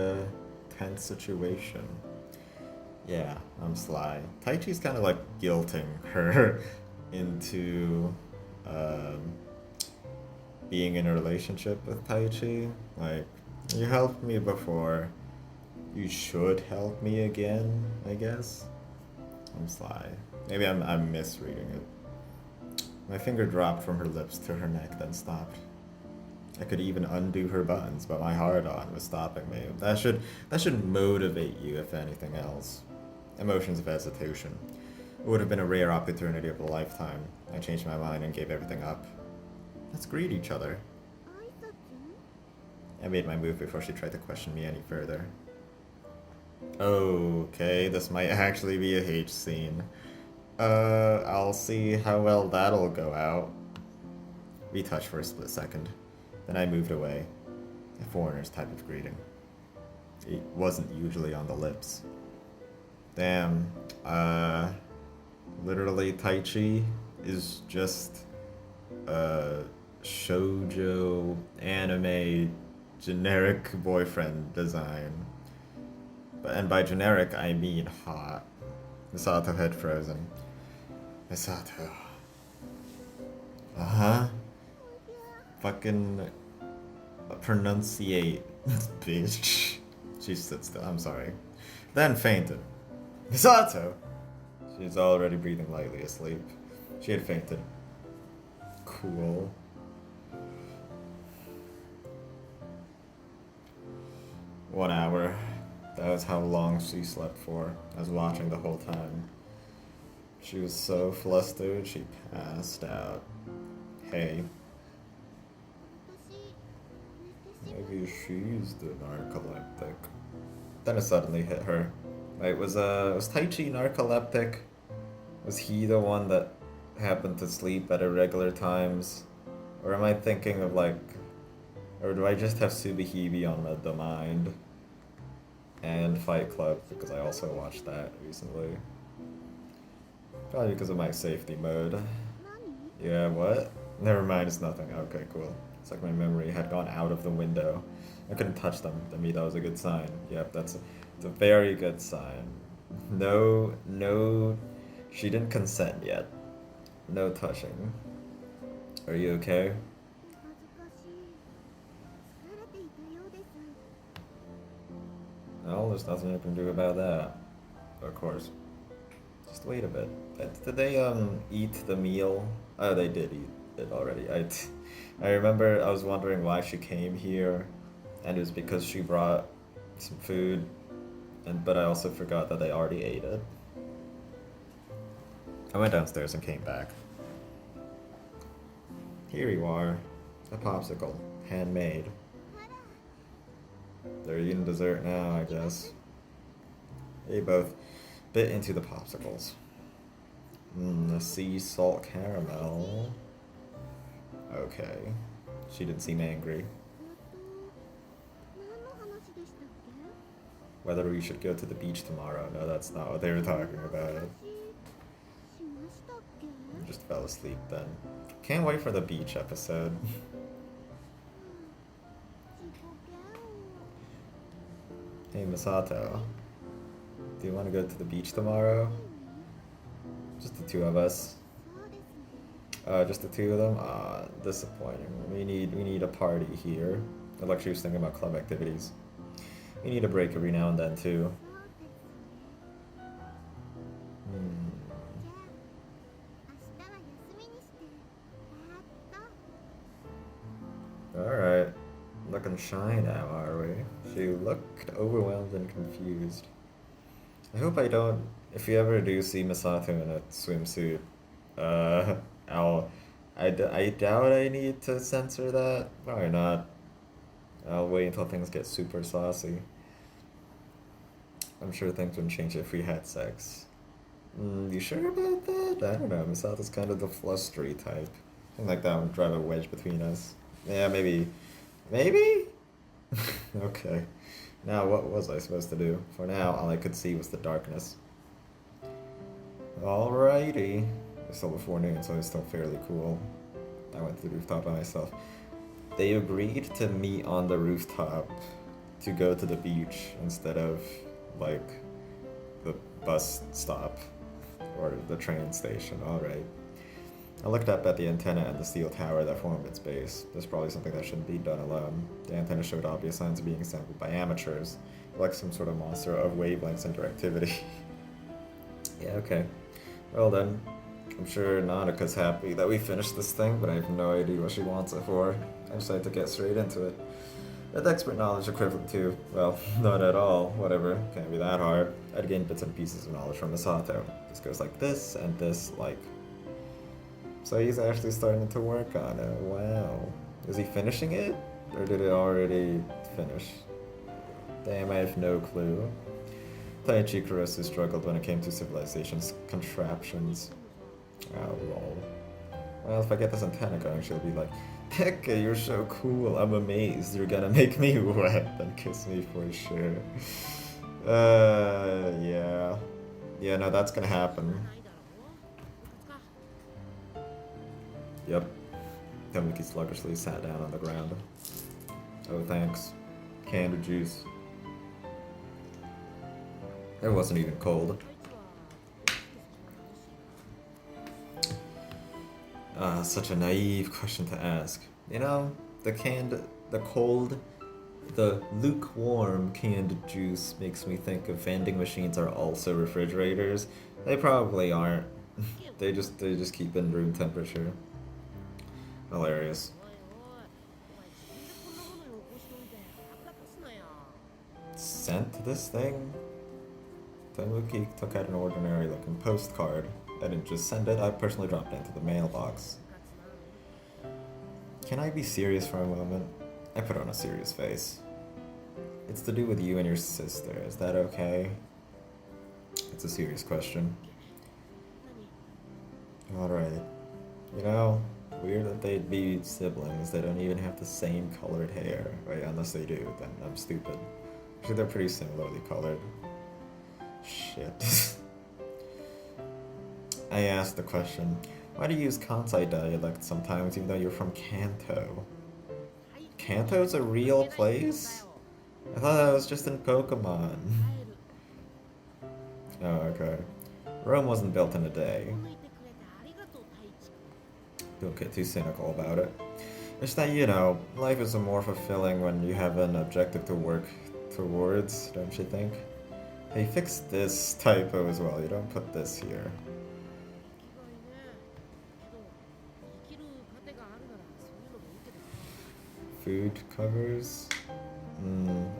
tense situation. Yeah, I'm sly. Taichi's kind of like guilting her into being in a relationship with Taichi. Like, you helped me before. You should help me again, I guess. I'm sly. Maybe I'm misreading it. My finger dropped from her lips to her neck, then stopped. I could even undo her buttons, but my hard-on was stopping me. That should motivate you, if anything else. Emotions of hesitation. It would have been a rare opportunity of a lifetime. I changed my mind and gave everything up. Let's greet each other. I made my move before she tried to question me any further. Okay, this might actually be a H scene. I'll see how well that'll go out. We touched for a split second. Then I moved away. A foreigner's type of greeting. It wasn't usually on the lips. Damn, literally Taichi is just a shoujo anime generic boyfriend design. And by generic, I mean hot. Misato had frozen. Misato. Uh-huh. Fucking pronunciate, bitch. She stood still, I'm sorry. Then fainted. Misato! She's already breathing lightly asleep. She had fainted. Cool. One hour. That was how long she slept for. I was watching the whole time. She was so flustered, she passed out. Hey. Maybe she's the narcoleptic. Then it suddenly hit her. Wait, was Taichi narcoleptic? Was he the one that happen to sleep at irregular times? Or am I thinking of like, or do I just have Subihebe on the mind? And Fight Club, because I also watched that recently. Probably because of my safety mode. Yeah, what? Never mind, it's nothing. Okay, cool. It's like my memory had gone out of the window. I couldn't touch them. To me, that was a good sign. Yep, it's a very good sign. No, no, she didn't consent yet. No touching. Are you okay? No, there's nothing you can do about that. Of course. Just wait a bit. Did they eat the meal? Oh, they did eat it already. I remember I was wondering why she came here, and it was because she brought some food, but I also forgot that they already ate it. I went downstairs and came back. Here you are, a popsicle, handmade. They're eating dessert now, I guess. They both bit into the popsicles. The sea salt caramel. Okay. She didn't seem angry. Whether we should go to the beach tomorrow. No, that's not what they were talking about. I just fell asleep then. Can't wait for the beach episode. Hey Misato, do you want to go to the beach tomorrow? Just the two of us. Just the two of them? Disappointing. We need a party here. Like she was thinking about club activities. We need a break every now and then too. Alright. Looking shy now, are we? She looked overwhelmed and confused. I hope I don't... If you ever do see Misato in a swimsuit, I doubt I need to censor that. Probably not. I'll wait until things get super saucy. I'm sure things would change if we had sex. You sure about that? I don't know. Misato's kind of the flustery type. I think like that would drive a wedge between us. Yeah, maybe. Maybe? Okay. Now, what was I supposed to do? For now, all I could see was the darkness. Alrighty. It's still before noon, so it's still fairly cool. I went to the rooftop by myself. They agreed to meet on the rooftop to go to the beach instead of, like, the bus stop or the train station. Alright. I looked up at the antenna and the steel tower that formed its base. There's probably something that shouldn't be done alone. The antenna showed obvious signs of being assembled by amateurs, like some sort of monster of wavelengths and directivity. Yeah, okay. Well then, I'm sure Nanaka's happy that we finished this thing, but I have no idea what she wants it for. I decided to get straight into it. With expert knowledge equivalent to, well, not at all, whatever, can't be that hard. I'd gained bits and pieces of knowledge from Misato. This goes like this, and this like... So he's actually starting to work on it. Wow. Is he finishing it? Or did it already finish? Damn, I have no clue. Taichi Kurosu struggled when it came to civilization's contraptions. Oh, lol. Well, if I get this antenna going, she'll be like, Pekka, you're so cool, I'm amazed. You're gonna make me wet, then kiss me for sure. Yeah. Yeah, no, that's gonna happen. Yep. Tamiki sluggishly sat down on the ground. Oh, thanks. Canned juice. It wasn't even cold. Such a naive question to ask. You know, the lukewarm canned juice makes me think of vending machines are also refrigerators. They probably aren't. They just keep in room temperature. Hilarious. Sent this thing? Tanuki took out an ordinary looking postcard. I didn't just send it, I personally dropped it into the mailbox. Can I be serious for a moment? I put on a serious face. It's to do with you and your sister, is that okay? It's a serious question. Alright. You know, weird that they'd be siblings. They don't even have the same colored hair. Right? Unless they do, then I'm stupid. Actually, they're pretty similarly colored. Shit. I asked the question, why do you use Kansai dialect sometimes even though you're from Kanto? Kanto's a real place? I thought that was just in Pokemon. Oh, okay. Rome wasn't built in a day. Don't get too cynical about it. It's that, you know, life is more fulfilling when you have an objective to work towards, don't you think? Hey, fix this typo as well. You don't put this here. Food covers?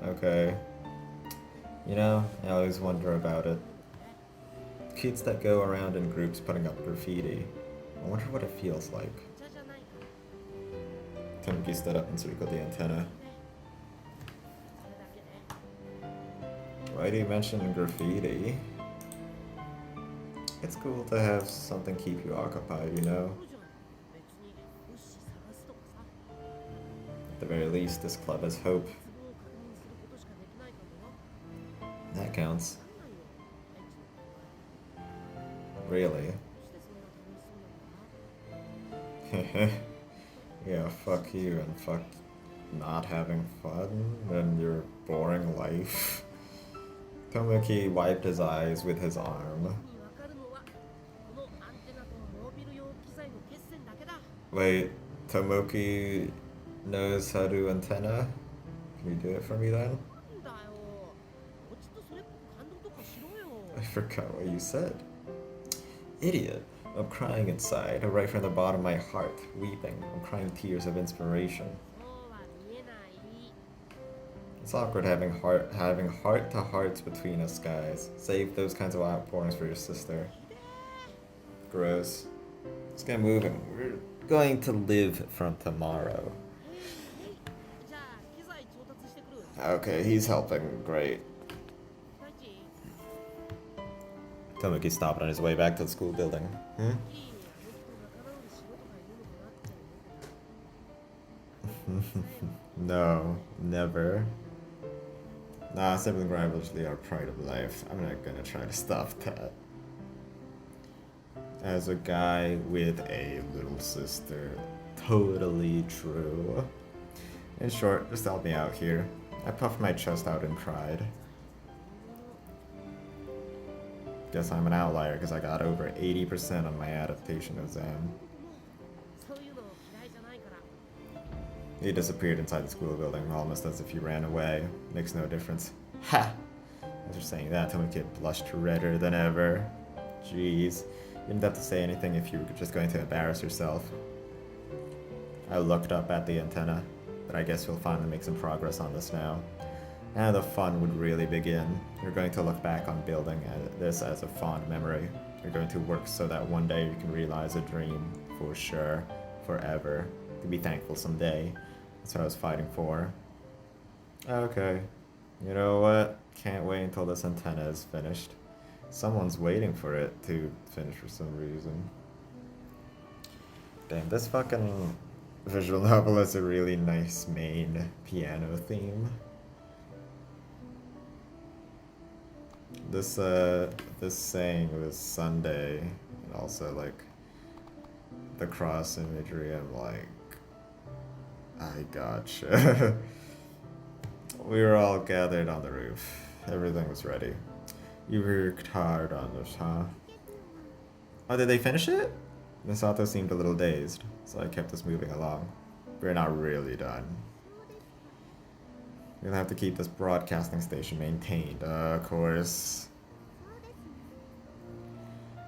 Okay. You know, I always wonder about it. Kids that go around in groups putting up graffiti. I wonder what it feels like. Tanuki stood up and circled the antenna. Why do you mention graffiti? It's cool to have something keep you occupied, you know? At the very least, this club has hope. That counts. Really? Yeah, fuck you and fuck not having fun and your boring life. Tomoki wiped his eyes with his arm. Wait, Tomoki knows how to do antenna? Can you do it for me then? I forgot what you said. Idiot. I'm crying inside, right from the bottom of my heart, weeping. I'm crying tears of inspiration. It's awkward having heart-to-hearts between us guys. Save those kinds of outpourings for your sister. Gross. Let's get moving. We're going to live from tomorrow. Okay, he's helping. Great. Tomoki stopped on his way back to the school building. No, never. Nah, sibling rivalry are pride of life. I'm not gonna try to stop that. As a guy with a little sister, totally true. In short, just help me out here. I puffed my chest out and cried. Guess I'm an outlier because I got over 80% on my adaptation exam. He disappeared inside the school building, almost as if he ran away. Makes no difference. Ha! After saying that, Tomoki blushed redder than ever. Jeez. You didn't have to say anything if you were just going to embarrass yourself. I looked up at the antenna, but I guess we'll finally make some progress on this now. And the fun would really begin. You're going to look back on building this as a fond memory. You're going to work so that one day you can realize a dream, for sure, forever. To be thankful someday. That's what I was fighting for. Okay. You know what? Can't wait until this antenna is finished. Someone's waiting for it to finish for some reason. Damn, this fucking visual novel has a really nice main piano theme. This saying was Sunday, and also like the cross imagery. I'm like, I gotcha. We were all gathered on the roof. Everything was ready. You worked hard on this, huh? Oh, did they finish it? Misato seemed a little dazed, so I kept us moving along. We're not really done. We'll have to keep this broadcasting station maintained, of course.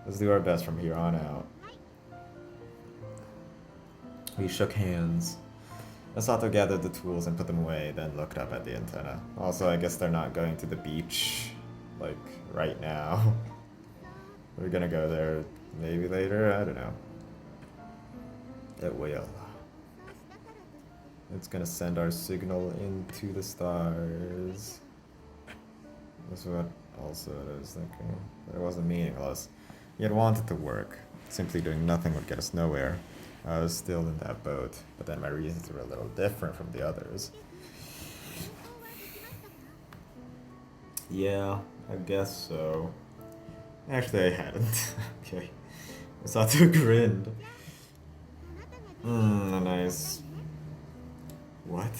Let's do our best from here on out. We shook hands. Misato gathered the tools and put them away, then looked up at the antenna. Also, I guess they're not going to the beach, like, right now. We're gonna go there maybe later, I don't know. It will. It's gonna send our signal into the stars. That's what also I was thinking. But it wasn't meaningless. Yet wanted to work. Simply doing nothing would get us nowhere. I was still in that boat, but then my reasons were a little different from the others. Yeah, I guess so. Actually, I hadn't. Okay. Misato grinned. Nice. What?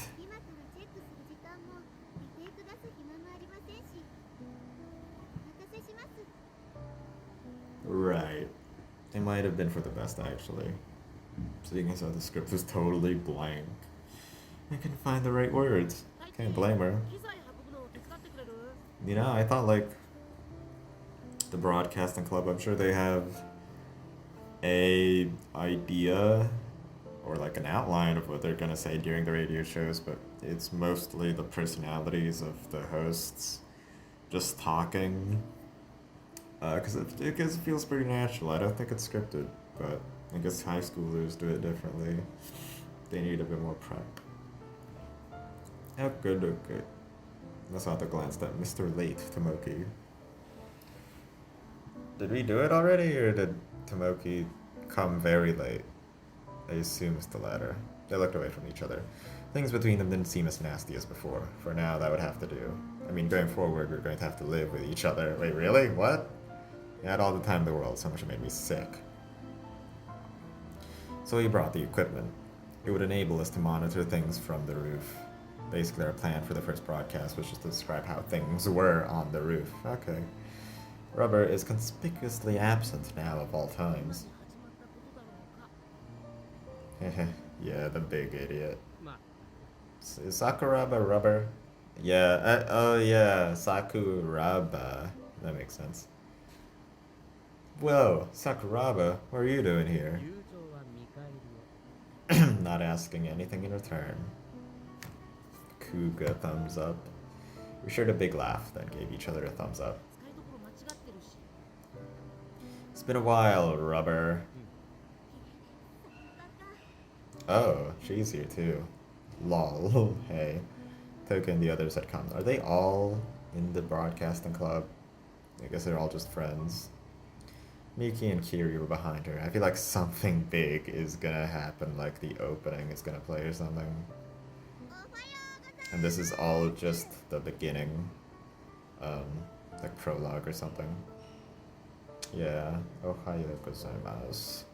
Right. It might have been for the best, actually. Seeing as how the script was totally blank. I couldn't find the right words. Can't blame her. You know, I thought, like, the broadcasting club, I'm sure they have a idea or like an outline of what they're gonna say during the radio shows, but it's mostly the personalities of the hosts just talking. Because it feels pretty natural. I don't think it's scripted, but I guess high schoolers do it differently. They need a bit more prep. Oh, good, okay. Masato glanced at Mr. Late Tomoki. Did we do it already, or did Tomoki come very late? I assume it's the latter. They looked away from each other. Things between them didn't seem as nasty as before. For now, that would have to do. I mean, going forward, we're going to have to live with each other. Wait, really? What? I had all the time in the world, so much it made me sick. So he brought the equipment. It would enable us to monitor things from the roof. Basically, our plan for the first broadcast was just to describe how things were on the roof. Okay. Rubber is conspicuously absent now of all times. Yeah, the big idiot. Is Sakuraba rubber? Yeah, oh yeah, Sakuraba. That makes sense. Whoa, Sakuraba, what are you doing here? Not asking anything in return. Kuga thumbs up. We shared a big laugh, then gave each other a thumbs up. It's been a while, Rubber. Oh, she's here too. Lol, hey. Toka and the others had come. Are they all in the broadcasting club? I guess they're all just friends. Miki and Kiri were behind her. I feel like something big is gonna happen, like the opening is gonna play or something. And this is all just the beginning. Like prologue or something. Yeah. Ohayo gozaimasu.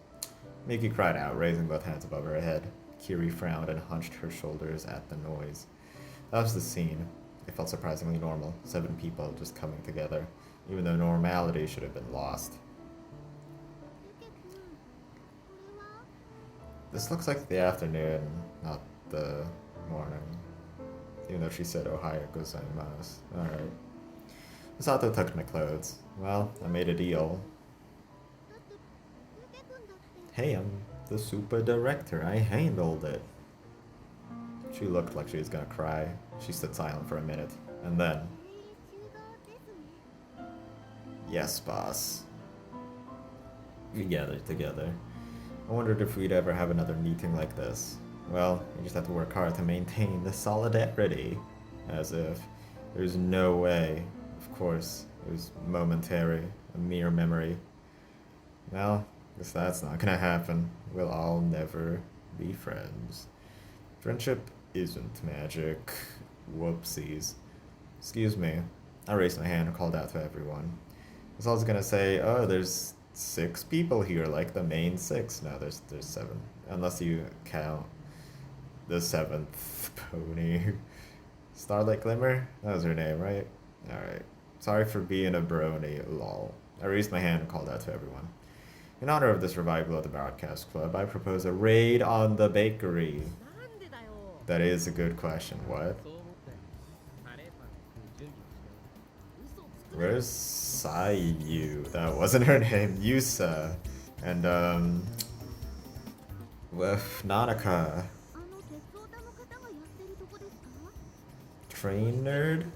Miki cried out, raising both hands above her head. Kiri frowned and hunched her shoulders at the noise. That was the scene. It felt surprisingly normal. 7 people just coming together, even though normality should have been lost. This looks like the afternoon, not the morning. Even though she said Ohio gozaimasu. Alright. Misato tucked my clothes. Well, I made a deal. Hey, I'm the super director. I handled it. She looked like she was gonna cry. She stood silent for a minute, and then... Yes, boss. We gathered together. I wondered if we'd ever have another meeting like this. Well, we just have to work hard to maintain the solidarity. As if there's no way. Of course, it was momentary, a mere memory. Well, guess that's not gonna happen. We'll all never be friends. Friendship isn't magic. Whoopsies. Excuse me. I raised my hand and called out to everyone. I was also gonna say, oh, there's 6 people here, like the main 6. No, there's 7. Unless you count the 7th pony. Starlight Glimmer? That was her name, right? Alright. Sorry for being a brony, lol. I raised my hand and called out to everyone. In honor of this revival of the Broadcast Club, I propose a raid on the bakery. That is a good question. What? Where's Sayu? That wasn't her name. Yusa. And, with Nanaka. Train nerd?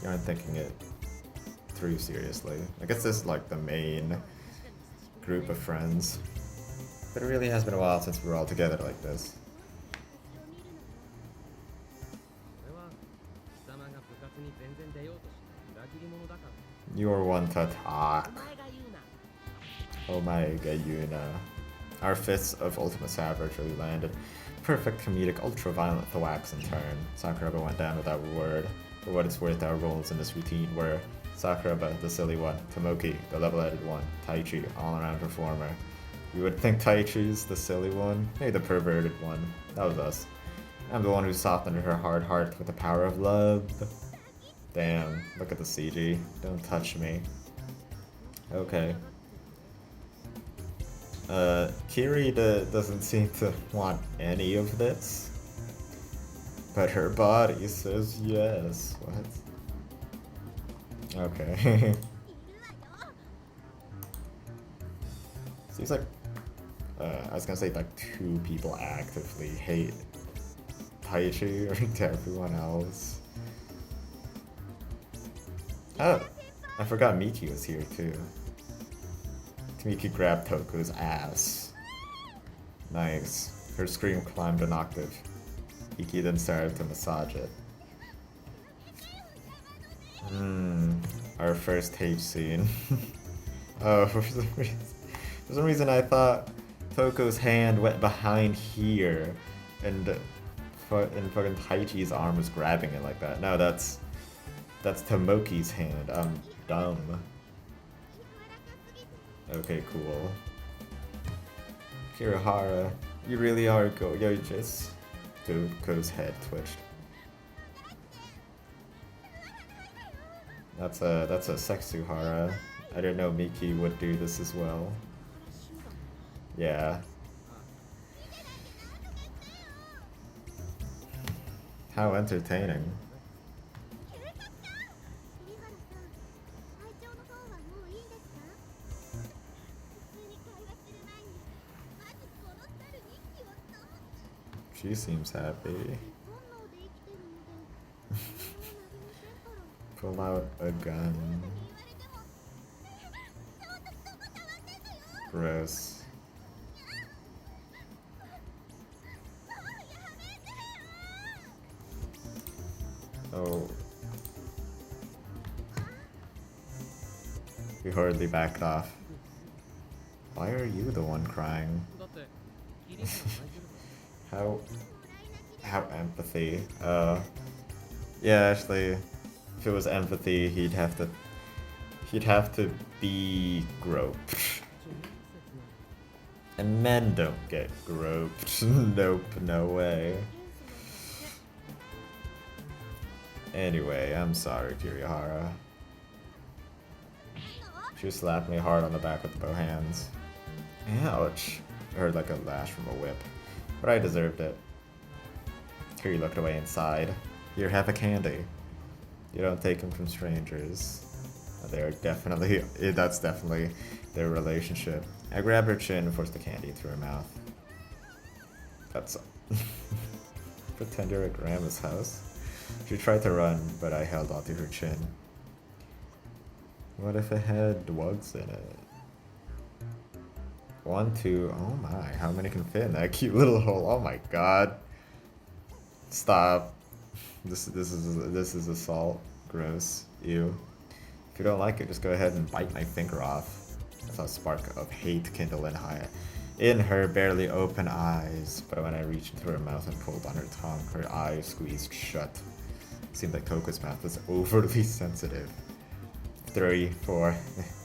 You aren't thinking it through seriously. I guess this is like the main group of friends. But it really has been a while since we were all together like this. You're one to talk. Oh my god, Yuna. Our fists of Ultimate Savage really landed. Perfect comedic ultra-violent thwacks in turn. Sakuraba went down without a word. For what it's worth, our roles in this routine were Sakuraba, the silly one, Tomoki, the level-headed one, Taichi, all-around performer. You would think Taichi's the silly one, maybe the perverted one. That was us. I'm the one who softened her hard heart with the power of love. Damn, look at the CG. Don't touch me. Okay. Kirida doesn't seem to want any of this. But her body says yes. What? Okay. Seems like, I was gonna say like 2 people actively hate Taichi or to everyone else. Oh, I forgot Miki was here too. Miki grabbed Toku's ass. Nice. Her scream climbed an octave. Miki then started to massage it. Our first hate scene. Oh, for some reason I thought Toku's hand went behind here and fucking Taichi's arm was grabbing it like that. No, that's Tomoki's hand. I'm dumb. Okay, cool. Kirihara, you really are gorgeous. Toku's head twitched. That's a Sexuhara. I didn't know Miki would do this as well. Yeah. How entertaining. She seems happy. Pull out a gun. Gross. Oh. We hurriedly backed off. Why are you the one crying? How empathy? Yeah, actually, if it was empathy, he'd have to be groped. And men don't get groped. Nope, no way. Anyway, I'm sorry, Kirihara. She slapped me hard on the back with both hands. Ouch. I heard like a lash from a whip. But I deserved it. Kiri looked away and sighed. Here, have a candy. You don't take them from strangers. They're definitely, that's definitely their relationship. I grabbed her chin and forced the candy into her mouth. That's pretender at Grandma's house. She tried to run, but I held onto her chin. What if it had drugs in it? 1, 2, oh my, how many can fit in that cute little hole? Oh my god. Stop. This is assault. Gross. Ew. If you don't like it, just go ahead and bite my finger off. I saw a spark of hate kindle in her barely open eyes, but when I reached into her mouth and pulled on her tongue, her eyes squeezed shut. It seemed like Coco's mouth was overly sensitive. 3, 4,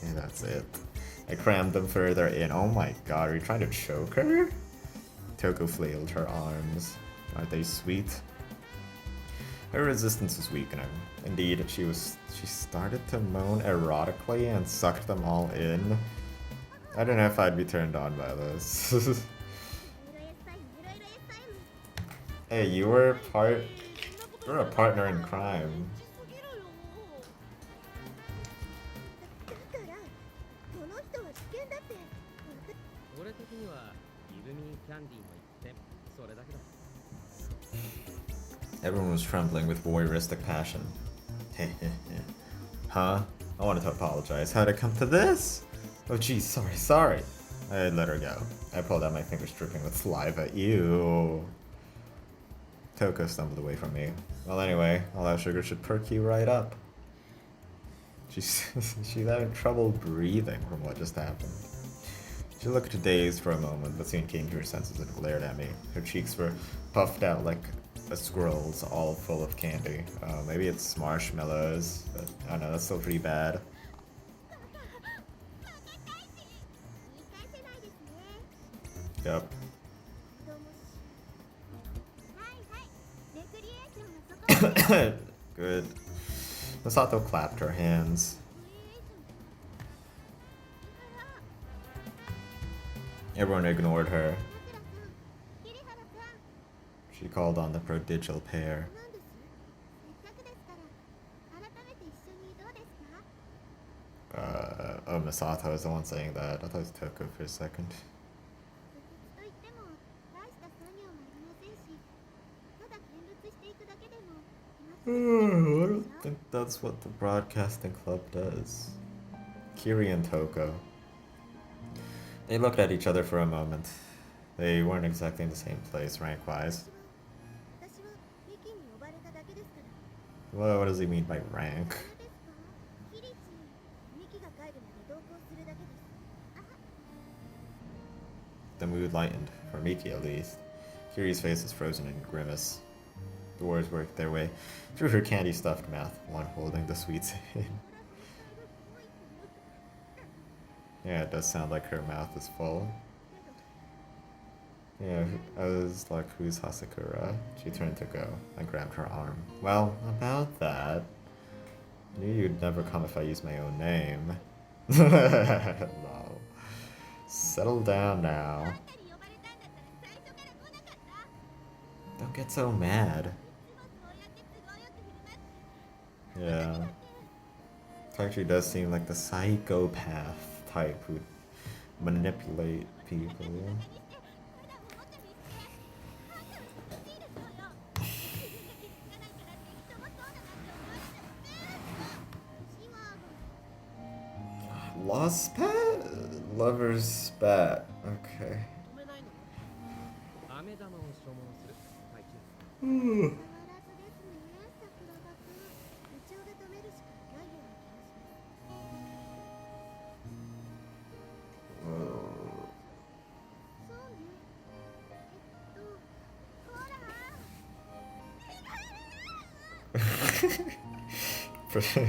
and that's it. I crammed them further in. Oh my god, are you trying to choke her? Toko flailed her arms. Aren't they sweet? Her resistance was weakening. Indeed, she started to moan erotically and sucked them all in. I don't know if I'd be turned on by this. Hey, you were a partner in crime. Everyone was trembling with voyeuristic passion. Huh? I wanted to apologize. How'd it come to this? Oh geez, sorry. I let her go. I pulled out my fingers dripping with saliva. Ew. Toko stumbled away from me. Well anyway, all that sugar should perk you right up. She's having trouble breathing from what just happened. She looked dazed for a moment, but soon came to her senses and glared at me. Her cheeks were puffed out like a squirrel's, all full of candy. Maybe it's marshmallows, but I don't know, that's still pretty bad. Yep. Good. Masato clapped her hands. Everyone ignored her. She called on the prodigal pair. Oh, Masato is the one saying that. I thought it was Toko for a second. I don't think that's what the broadcasting club does. Kiri and Toko. They looked at each other for a moment. They weren't exactly in the same place, rank-wise. Well, what does he mean by rank? The mood lightened, for Miki at least. Kiri's face was frozen in grimace. The words worked their way through her candy-stuffed mouth, one holding the sweets in. Yeah, it does sound like her mouth is full. Yeah, I was like, who's Hasakura? She turned to go. I grabbed her arm. Well, about that. I knew you'd never come if I used my own name. No. Settle down now. Don't get so mad. Yeah. Taichi does seem like the psychopath type who'd manipulate people. Lost spat? Lover's spat. Okay.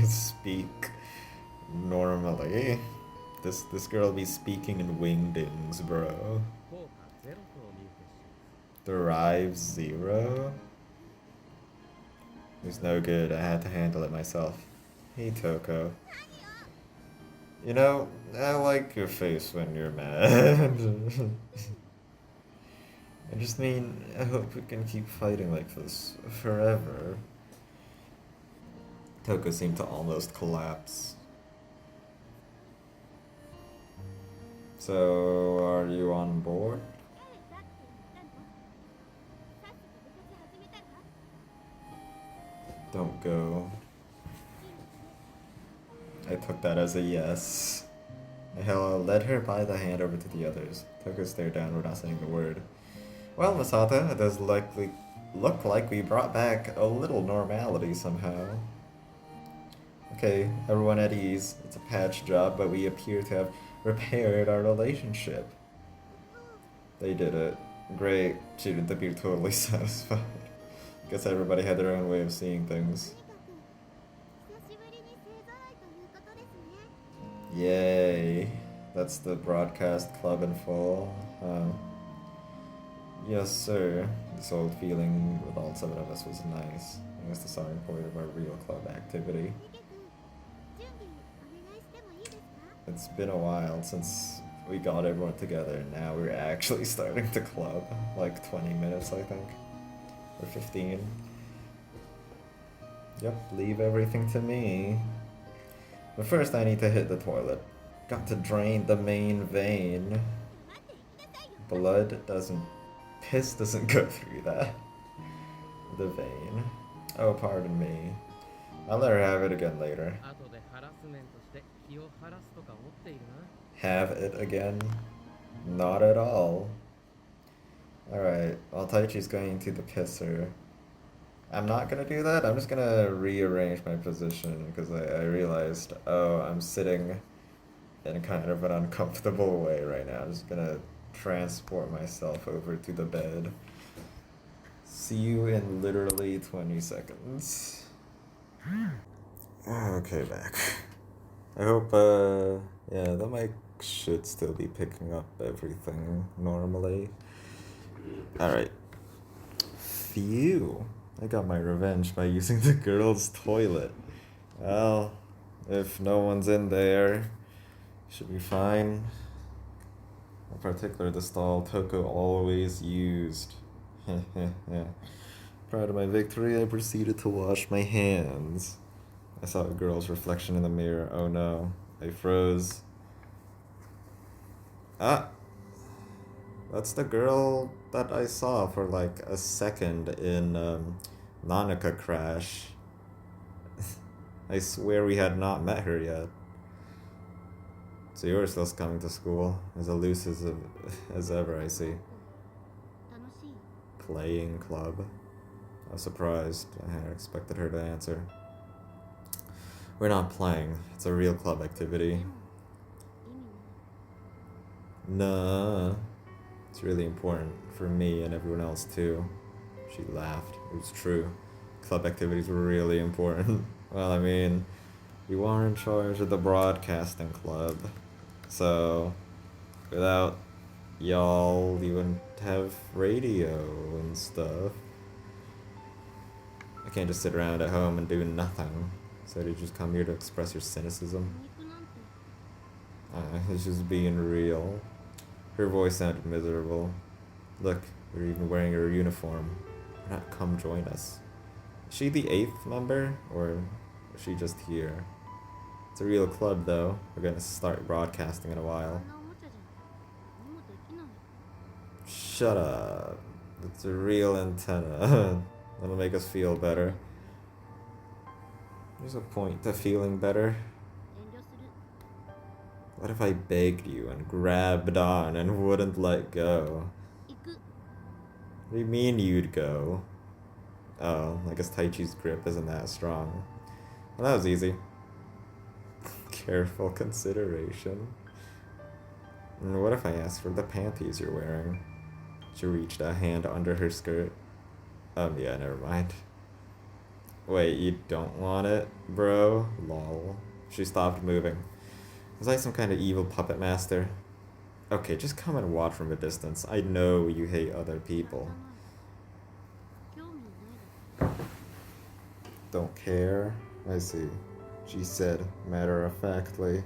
Speak normally. This girl be speaking in wingdings, bro. Derive 0? It was no good. I had to handle it myself. Hey, Toko. You know, I like your face when you're mad. I just mean, I hope we can keep fighting like this forever. Toko seemed to almost collapse. So, are you on board? Don't go. I took that as a yes. I led her by the hand over to the others. Toko stared down without saying a word. Well, Masata, it does likely look like we brought back a little normality somehow. Okay, everyone at ease. It's a patch job, but we appear to have repaired our relationship. They did it. Great. She didn't appear totally satisfied. Guess everybody had their own way of seeing things. Yay. That's the broadcast club in full. Yes, sir. This old feeling with all 7 of us was nice. It was the starting point of our real club activity. It's been a while since we got everyone together, and now we're actually starting to club. Like 20 minutes, I think. Or 15. Yep, leave everything to me. But first I need to hit the toilet. Got to drain the main vein. Piss doesn't go through that. The vein. Oh, pardon me. I'll let her have it again later. Have it again? Not at all. Alright, while Taichi's going to the pisser, I'm not gonna do that. I'm just gonna rearrange my position because I realized, oh, I'm sitting in kind of an uncomfortable way right now. I'm just gonna transport myself over to the bed. See you in literally 20 seconds. Okay, back. I hope, yeah, the mic should still be picking up everything normally. Alright. Phew. I got my revenge by using the girls' toilet. Well, if no one's in there, should be fine. In particular, the stall Toko always used. Proud of my victory, I proceeded to wash my hands. I saw a girl's reflection in the mirror. Oh no, I froze. Ah! That's the girl that I saw for like a second in Nanaka Crash. I swear we had not met her yet. So you're still coming to school, as elusive as ever, I see. Playing club? I was surprised. I had expected her to answer. We're not playing. It's a real club activity. Nah. It's really important for me and everyone else too. She laughed. It was true. Club activities were really important. Well, I mean, you are in charge of the broadcasting club. So, without y'all, you wouldn't have radio and stuff. I can't just sit around at home and do nothing. So did you just come here to express your cynicism? It's just being real. Her voice sounded miserable. Look, you're even wearing your uniform. Why not come join us? Is she the 8th member, or is she just here? It's a real club though. We're gonna start broadcasting in a while. Shut up. It's a real antenna. That'll make us feel better. There's a point to feeling better. What if I begged you and grabbed on and wouldn't let go? What do you mean you'd go? Oh, I guess Taichi's grip isn't that strong. Well, that was easy. Careful consideration. And what if I asked for the panties you're wearing? She reached a hand under her skirt. Yeah, never mind. Wait, you don't want it, bro? Lol. She stopped moving. Was I some kind of evil puppet master? Okay, just come and watch from a distance. I know you hate other people. Don't care? I see. She said, matter-of-factly.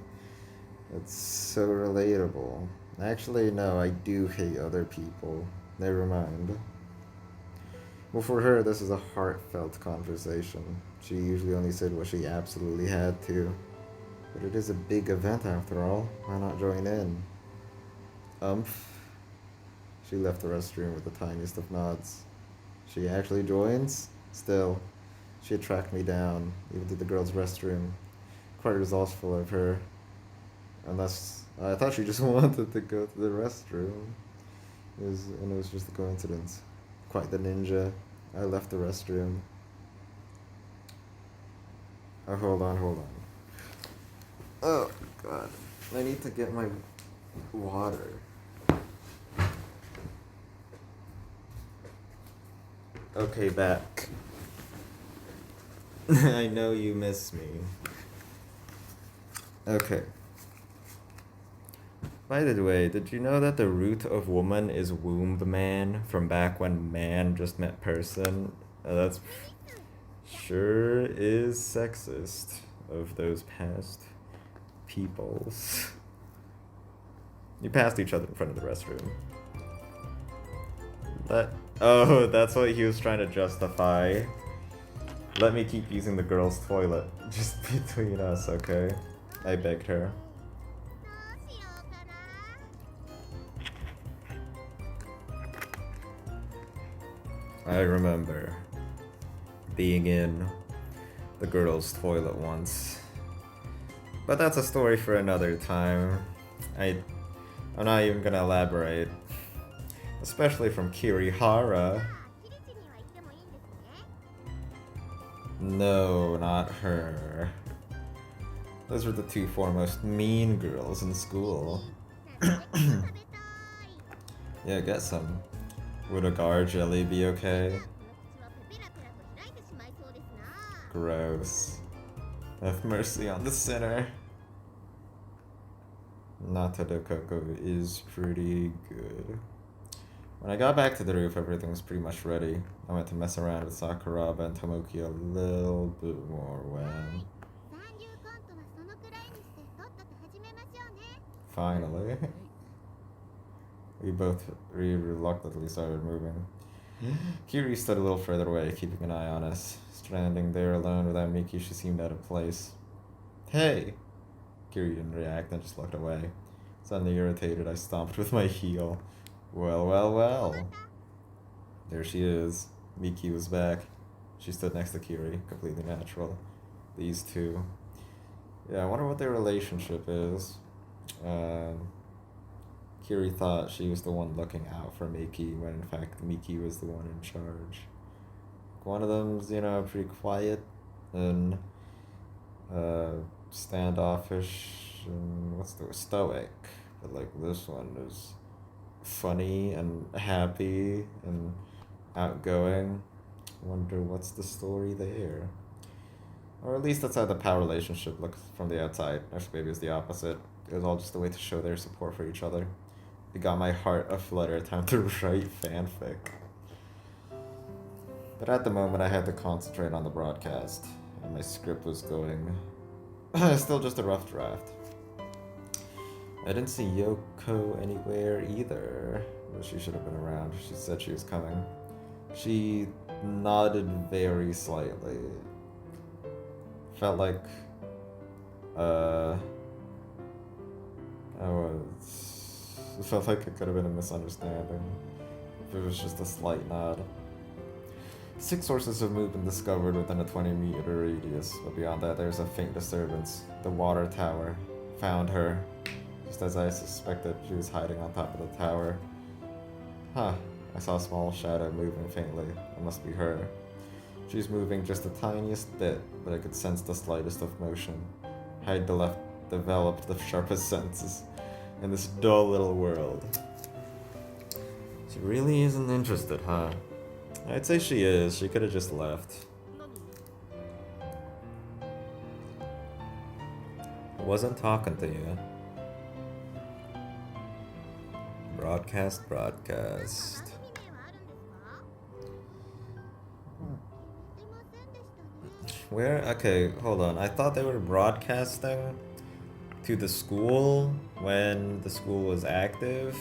It's so relatable. Actually, no, I do hate other people. Never mind. Well, for her, this is a heartfelt conversation. She usually only said what she absolutely had to. But it is a big event after all. Why not join in? She left the restroom with the tiniest of nods. She actually joins? Still, she had tracked me down, even to the girls' restroom. Quite resourceful of her. Unless, I thought she just wanted to go to the restroom. It was just a coincidence. Quite the ninja. I left the restroom. Oh, hold on. Oh, God. I need to get my water. Okay, back. I know you miss me. Okay. By the way, did you know that the root of woman is womb man from back when man just meant person? That's sure is sexist of those past peoples. You passed each other in front of the restroom. Oh, that's what he was trying to justify. Let me keep using the girls' toilet. Just between us, okay? I begged her. I remember being in the girls' toilet once. But that's a story for another time. I'm not even gonna elaborate. Especially from Kirihara. No, not her. Those were the two foremost mean girls in school. Yeah, get some. Would a gar jelly be okay? Gross. Have mercy on the sinner. Nata de coco is pretty good. When I got back to the roof, everything was pretty much ready. I went to mess around with Sakuraba and Tomoki a little bit more when... Finally. We reluctantly started moving. Kiri stood a little further away, keeping an eye on us. Standing there alone without Miki, she seemed out of place. Hey! Kiri didn't react and just looked away. Suddenly irritated, I stomped with my heel. Well, well, well. There she is. Miki was back. She stood next to Kiri, completely natural. These two. Yeah, I wonder what their relationship is. Kiri thought she was the one looking out for Miki, when in fact Miki was the one in charge. One of them's, pretty quiet and standoffish and stoic. But like this one is funny and happy and outgoing. Wonder what's the story there. Or at least that's how the power relationship looks from the outside. Actually, maybe it's the opposite. It was all just a way to show their support for each other. It got my heart aflutter. Time to write fanfic. But at the moment, I had to concentrate on the broadcast, and my script was going... still just a rough draft. I didn't see Yoko anywhere either. Well, she should have been around. She said she was coming. She nodded very slightly. Felt like... It felt like it could have been a misunderstanding. If it was just a slight nod. 6 sources of movement discovered within a 20-meter radius, but beyond that there's a faint disturbance. The water tower. Found her. Just as I suspected, she was hiding on top of the tower. Huh. I saw a small shadow moving faintly. It must be her. She's moving just the tiniest bit, but I could sense the slightest of motion. I developed the sharpest senses in this dull little world. She really isn't interested, huh? I'd say she is. She could have just left. I wasn't talking to you. Broadcast. Where? Okay, hold on. I thought they were broadcasting to the school when the school was active.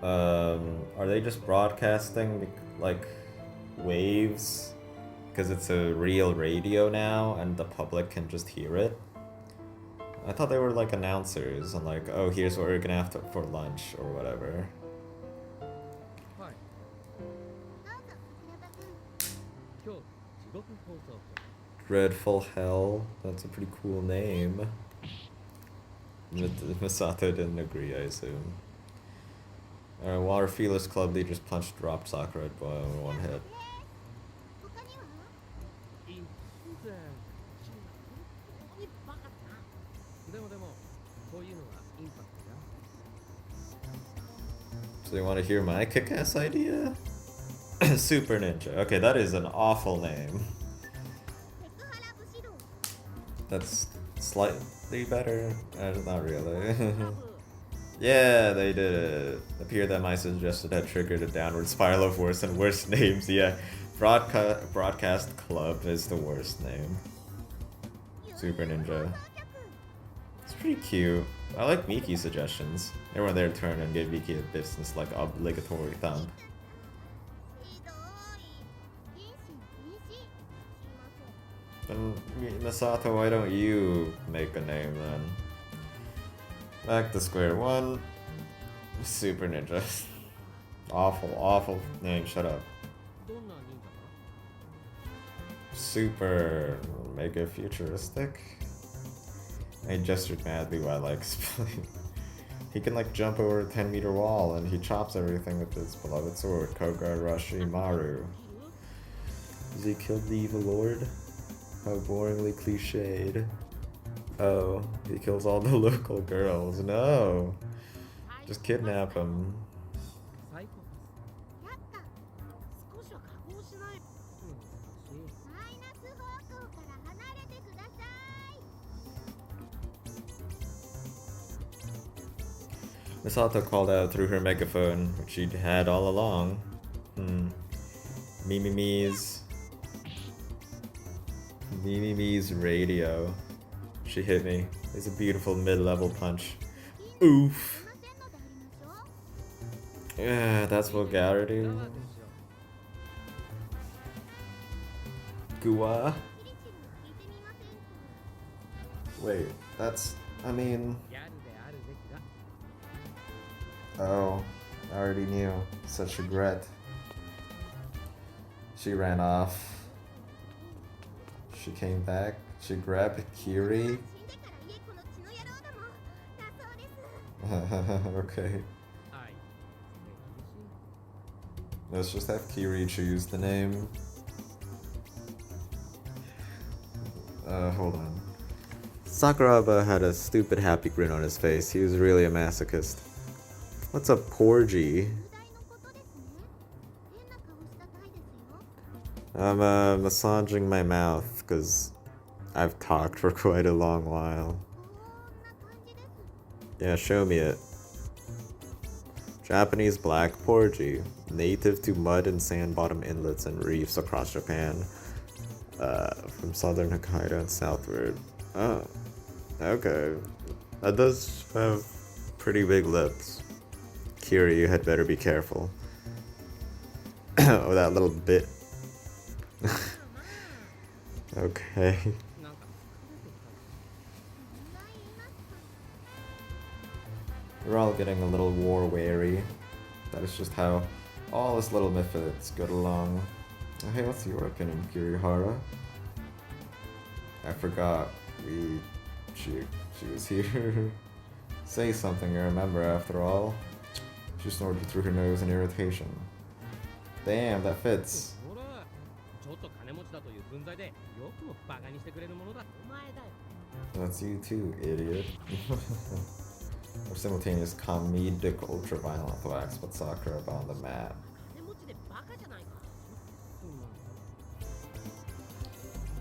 Are they just broadcasting like waves because it's a real radio now and the public can just hear it? I thought they were like announcers and like, oh, here's what we're gonna have for lunch or whatever. Dreadful Hell, that's a pretty cool name. Misato didn't agree, I assume. Water Feelers Club leaders dropped Sakura at one hit. So you want to hear my kick-ass idea? Super Ninja. Okay, that is an awful name. That's slightly better. Not really. Yeah, they did it. Appeared that my suggestion had triggered a downward spiral of worse and worse names. Yeah, Broadcast Club is the worst name. Super Ninja. It's pretty cute. I like Miki's suggestions. Everyone there turned and gave Miki a business-like obligatory thumb. And Misato, why don't you make a name then? Back to square one. Super Ninja. Awful name, shut up. Super. Make it futuristic? I gestured madly while I explained. He can like jump over a 10-meter wall and he chops everything with his beloved sword, Kogarashi Maru. Does he kill the evil lord? How boringly cliched. Oh, he kills all the local girls. No. Just kidnap him. Misato called out through her megaphone, which she'd had all along. Mimi's radio. She hit me. It's a beautiful mid-level punch. Oof. Yeah, that's vulgarity. Gua? Wait, that's... I mean... Oh, I already knew. Such regret. She ran off. She came back. She grabbed Kiri. Okay. Let's just have Kiri choose the name. Hold on. Sakuraba had a stupid happy grin on his face. He was really a masochist. What's a porgy? I'm massaging my mouth because I've talked for quite a long while. Yeah, show me it. Japanese black porgy, native to mud and sand bottom inlets and reefs across Japan, from southern Hokkaido and southward. Oh, okay. That does have pretty big lips. Kiri, you had better be careful. Oh, that little bit. Okay. We're all getting a little war weary. That is just how all us little misfits get along. Oh, hey, what's your opinion, Kirihara? I forgot. She was here. Say something you remember after all. She snorted through her nose in irritation. Damn, that fits. That's you too, idiot. Or simultaneous comedic ultra-violent thwacks put Sakuraba on the map.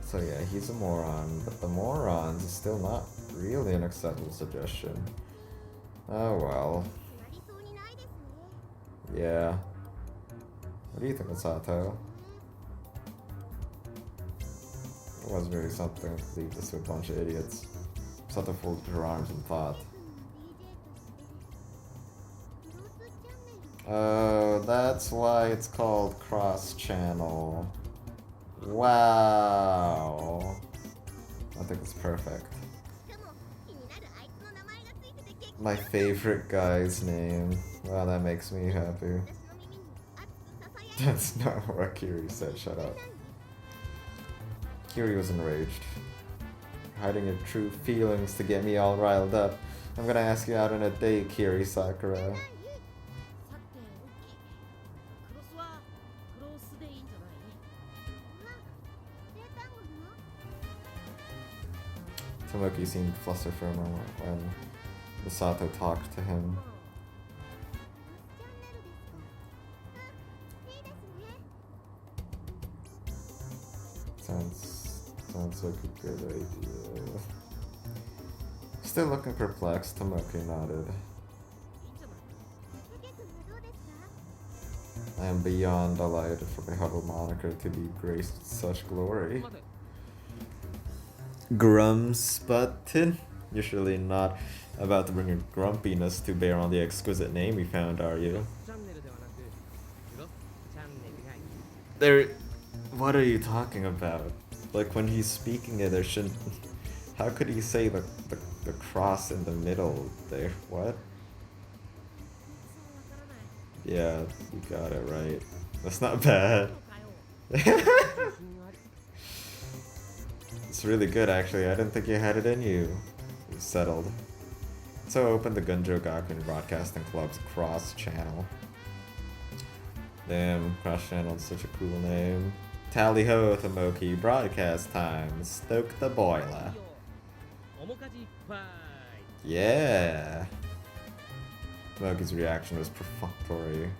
So yeah, he's a moron, but the morons is still not really an acceptable suggestion. Oh well. Yeah. What do you think, Misato? It wasn't really something to leave this to a bunch of idiots. Misato folded her arms in thought. Oh, that's why it's called cross-channel. Wow. I think it's perfect. My favorite guy's name. Wow, that makes me happy. That's not what Kiri said, shut up. Kiri was enraged. Hiding your true feelings to get me all riled up. I'm gonna ask you out on a date, Kiri Sakura. Tomoki seemed flustered for a moment when Misato talked to him. Sounds like a good idea. Still looking perplexed, Tomoki nodded. I am beyond delighted for my humble moniker to be graced with such glory. Grumsputted? You're surely not about to bring your grumpiness to bear on the exquisite name we found, are you? What are you talking about? Like, when he's speaking it, there shouldn't... How could he say the cross in the middle there? What? Yeah, you got it right. That's not bad. It's really good, actually. I didn't think you had it in you. You settled. So open the Gunjo Gakuen Broadcasting Club's Cross Channel. Damn, Cross Channel is such a cool name. Tally ho, Tomoki. Broadcast time. Stoke the boiler. Yeah. Smokey's reaction was perfunctory.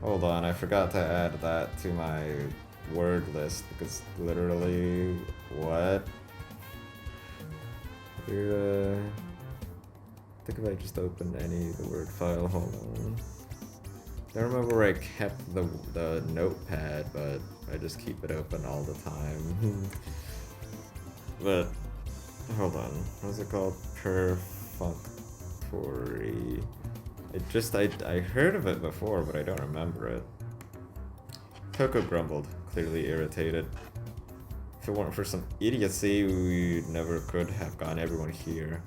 Hold on, I forgot to add that to my word list because literally, what? I think if I just opened any of the word file, hold on. I don't remember where I kept the notepad, but I just keep it open all the time. But hold on, what's it called? Perfunctory. I heard of it before, but I don't remember it. Coco grumbled, clearly irritated. If it weren't for some idiocy, we never could have gotten everyone here.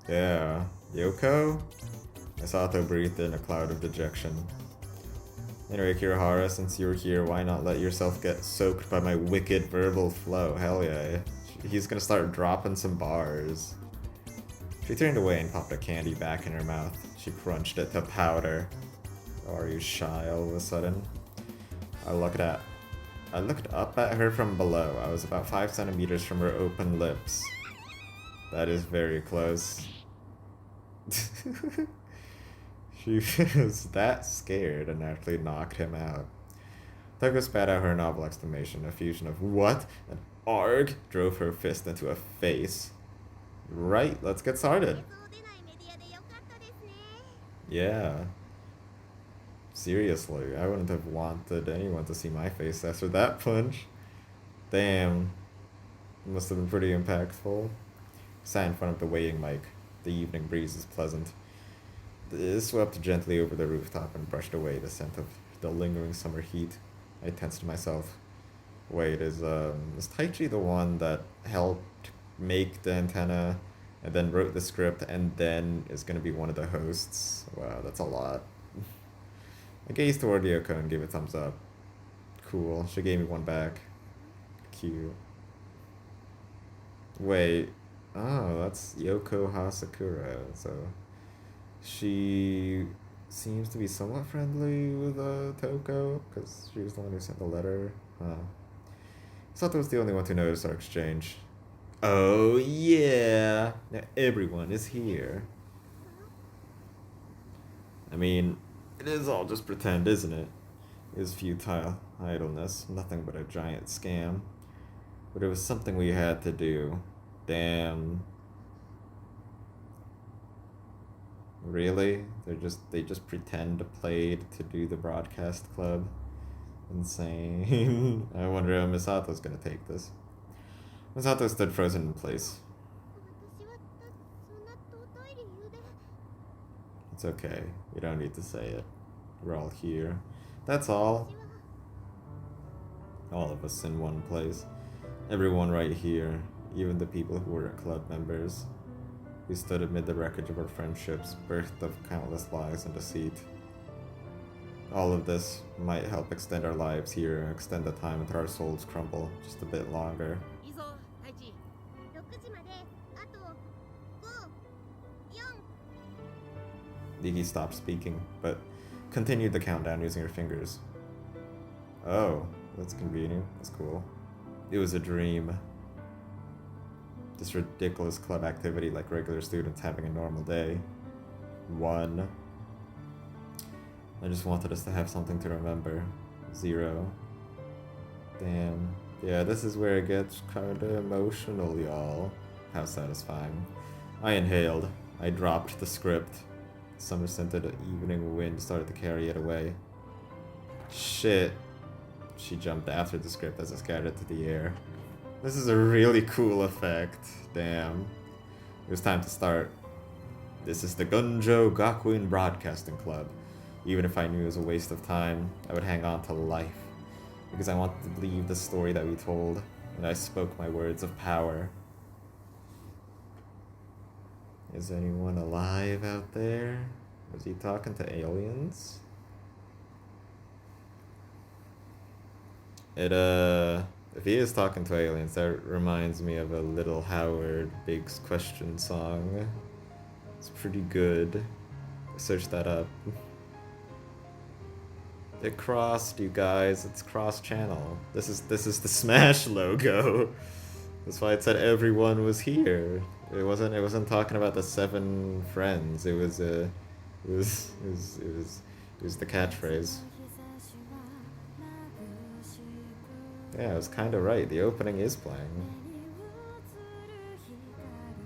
Yeah, Yoko? Misato breathed in a cloud of dejection. Anyway, Kirihara, since you're here, why not let yourself get soaked by my wicked verbal flow? Hell yeah. He's gonna start dropping some bars. She turned away and popped a candy back in her mouth. She crunched it to powder. Oh, are you shy all of a sudden? I looked up at her from below. I was about 5 centimeters from her open lips. That is very close. She was that scared and actually knocked him out. Toko spat out her novel exclamation. A fusion of what and arg drove her fist into a face. Right, let's get started. Yeah. Seriously, I wouldn't have wanted anyone to see my face after that punch. Damn. It must have been pretty impactful. Sat in front of the weighing mic. The evening breeze is pleasant. It swept gently over the rooftop and brushed away the scent of the lingering summer heat. I tensed myself. Wait, is Taichi the one that helped make the antenna and then wrote the script and then is gonna be one of the hosts? Wow, that's a lot. I gazed toward Yoko and gave a thumbs up. Cool, she gave me one back. Cute. Wait, oh, that's Yoko Hasakura, so she seems to be somewhat friendly with Toko, because she was the one who sent the letter. Huh. Sato was the only one to notice our exchange. Oh yeah, now everyone is here. I mean, it is all just pretend, isn't it? It is futile idleness, nothing but a giant scam. But it was something we had to do. Damn. Really? They just pretend to play to do the broadcast club? Insane. I wonder how Misato's gonna take this. Misato stood frozen in place. It's okay. We don't need to say it. We're all here. That's all. All of us in one place. Everyone right here. Even the people who weren't club members. We stood amid the wreckage of our friendships, birthed of countless lies and deceit. All of this might help extend our lives here, extend the time until our souls crumble just a bit longer. Digi stopped speaking, but continued the countdown using her fingers. Oh, that's convenient. That's cool. It was a dream. This ridiculous club activity like regular students having a normal day. 1. I just wanted us to have something to remember. 0. Damn. Yeah, this is where it gets kinda emotional, y'all. How satisfying. I inhaled. I dropped the script. Summer-scented evening wind started to carry it away. Shit. She jumped after the script as it scattered to the air. This is a really cool effect. Damn. It was time to start. This is the Gunjo Gakuin Broadcasting Club. Even if I knew it was a waste of time, I would hang on to life. Because I wanted to believe the story that we told, and I spoke my words of power. Is anyone alive out there? Was he talking to aliens? If he is talking to aliens, that reminds me of a Little Howard Biggs question song. It's pretty good. Search that up. It crossed, you guys. It's cross-channel. This is the Smash logo. That's why it said everyone was here. It wasn't talking about the 7 friends. It was the catchphrase. Yeah, I was kind of right. The opening is playing.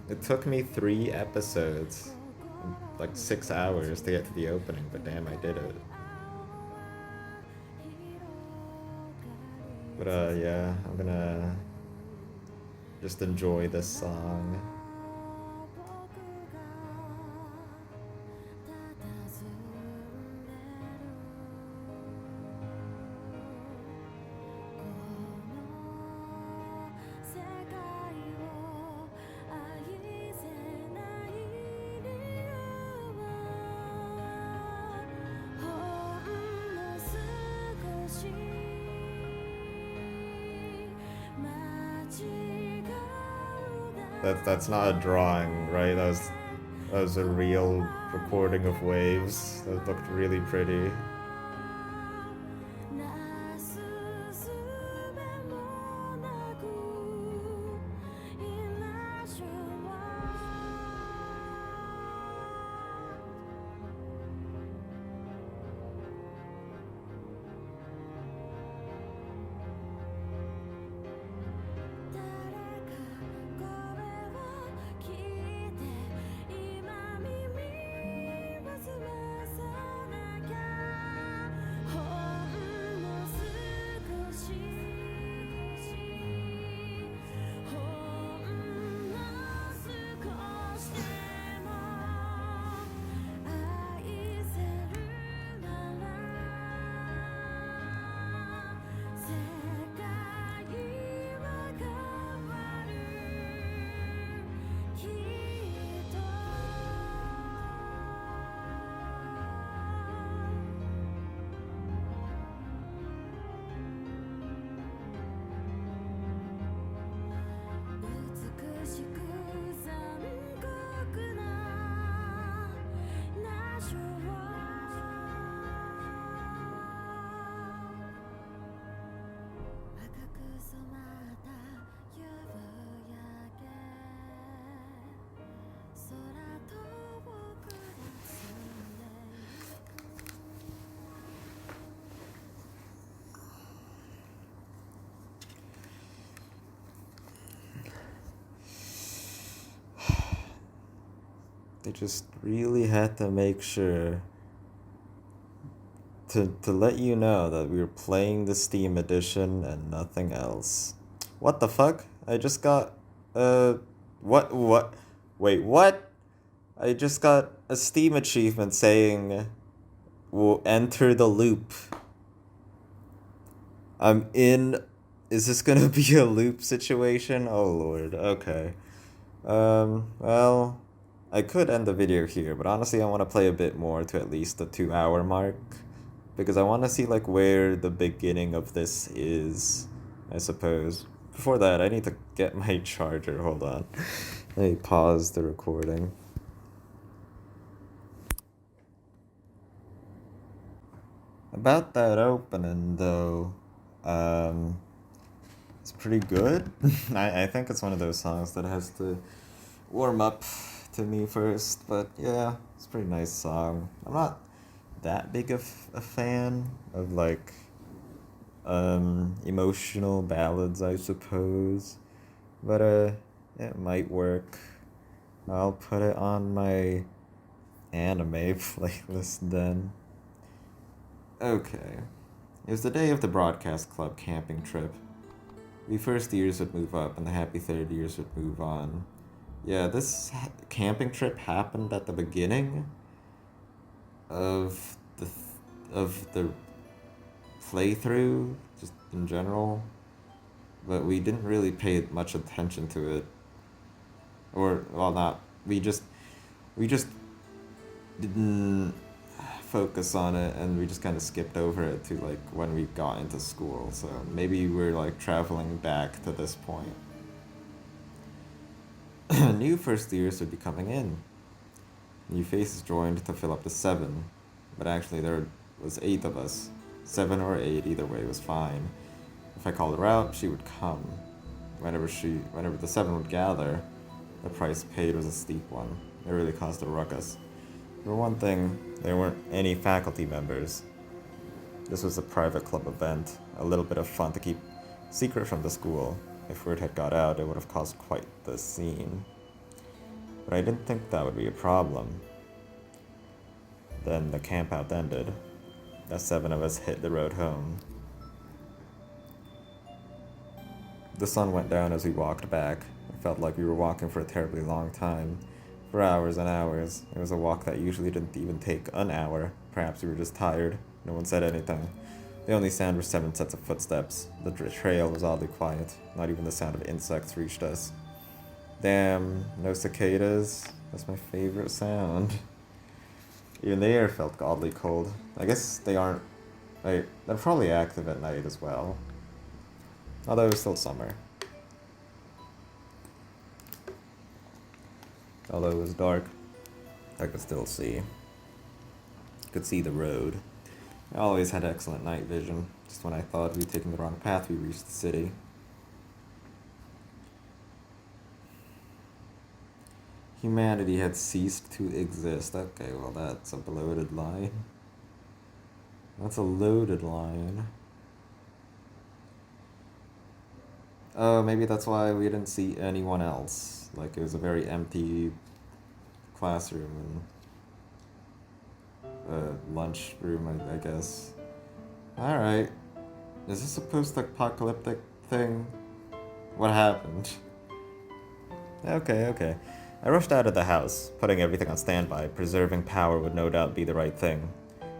It took me 3 episodes, like 6 hours to get to the opening, but damn, I did it. But yeah, I'm gonna just enjoy this song. That's not a drawing, right? That was a real recording of waves. That looked really pretty. They just really had to make sure to let you know that we were playing the Steam edition and nothing else. What the fuck? I just got what? Wait, what? I just got a Steam achievement saying we'll enter the loop. I'm in. Is this gonna be a loop situation? Oh lord, okay. Well, I could end the video here, but honestly I want to play a bit more to at least the 2-hour mark. Because I want to see like where the beginning of this is, I suppose. Before that, I need to get my charger. Hold on. Let me pause the recording. About that opening, though, it's pretty good. I think it's one of those songs that has to warm up to me first, but yeah, it's a pretty nice song. I'm not that big of a fan of like emotional ballads, I suppose, but it might work. I'll put it on my anime playlist then. Okay, it was the day of the broadcast club camping trip. The first years would move up and the happy third years would move on. Yeah, this camping trip happened at the beginning of the playthrough, just in general, but we didn't really pay much attention to it, or well, not we just didn't focus on it, and we just kind of skipped over it to like when we got into school. So maybe we're like traveling back to this point. New first years would be coming in. New faces joined to fill up the 7, but actually there was 8 of us. 7 or 8, either way was fine. If I called her out, she would come. Whenever the 7 would gather, the price paid was a steep one. It really caused a ruckus. For one thing, there weren't any faculty members. This was a private club event, a little bit of fun to keep secret from the school. If word had got out, it would have caused quite the scene. But I didn't think that would be a problem. Then the campout ended. The 7 of us hit the road home. The sun went down as we walked back. It felt like we were walking for a terribly long time. For hours and hours. It was a walk that usually didn't even take an hour. Perhaps we were just tired. No one said anything. The only sound were 7 sets of footsteps. The trail was oddly quiet. Not even the sound of insects reached us. Damn, no cicadas. That's my favorite sound. Even the air felt oddly cold. I guess they aren't... they're probably active at night as well. Although it was still summer. Although it was dark, I could still see. Could see the road. I always had excellent night vision. Just when I thought we'd taken the wrong path, we reached the city. Humanity had ceased to exist. Okay, well that's a bloated line. That's a loaded line. Oh, maybe that's why we didn't see anyone else. Like, it was a very empty classroom and lunchroom, I guess. Alright. Is this a post-apocalyptic thing? What happened? Okay. I rushed out of the house, putting everything on standby. Preserving power would no doubt be the right thing.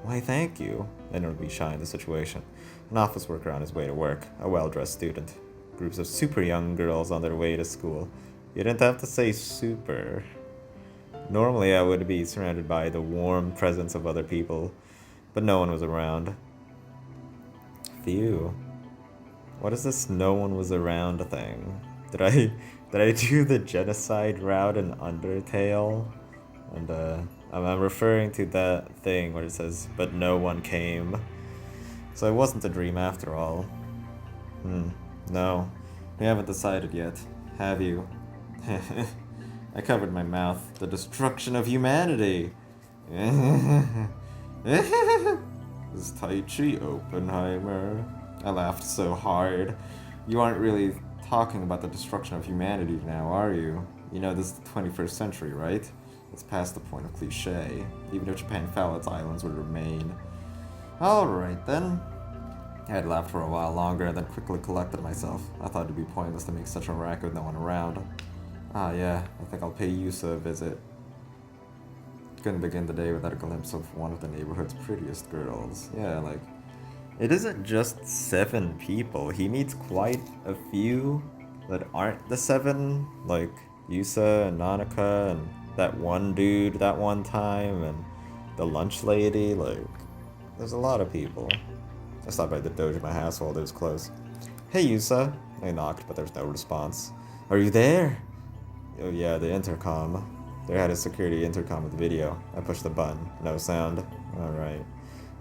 Why, thank you. Anyone would be shy in the situation. An office worker on his way to work, a well-dressed student. Groups of super young girls on their way to school. You didn't have to say super. Normally I would be surrounded by the warm presence of other people, but no one was around. Phew. What is this no one was around thing? Did I do the genocide route in Undertale? And I'm referring to that thing where it says, but no one came. So it wasn't a dream after all. No, we haven't decided yet, have you? I covered my mouth. The destruction of humanity! This Taichi Oppenheimer. I laughed so hard. You aren't really talking about the destruction of humanity now, are you? You know, this is the 21st century, right? It's past the point of cliché. Even if Japan fell, its islands would remain. Alright then. I had laughed for a while longer and then quickly collected myself. I thought it'd be pointless to make such a racket with no one around. Ah yeah, I think I'll pay Yusa a visit. Couldn't begin the day without a glimpse of one of the neighborhood's prettiest girls. Yeah, like, it isn't just 7 people. He meets quite a few that aren't the 7, like Yusa and Nanaka and that one dude that one time and the lunch lady. Like, there's a lot of people. I stopped by the dojo my household, it was close. Hey Yusa! I knocked, but there was no response. Are you there? Oh yeah, the intercom. They had a security intercom with video. I pushed the button. No sound. Alright.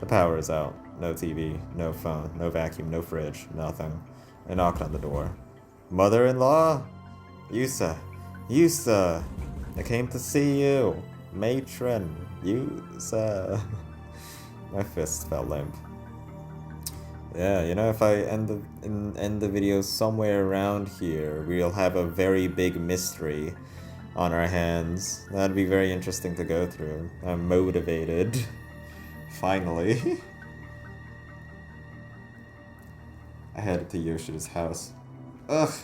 The power is out. No TV, no phone, no vacuum, no fridge, nothing. I knocked on the door. Mother-in-law? Yusa! Yusa! I came to see you! Matron! Yusa! My fist felt limp. Yeah, you know, if I end the video somewhere around here, we'll have a very big mystery on our hands. That'd be very interesting to go through. I'm motivated. Finally. I headed to Yoshida's house. Ugh!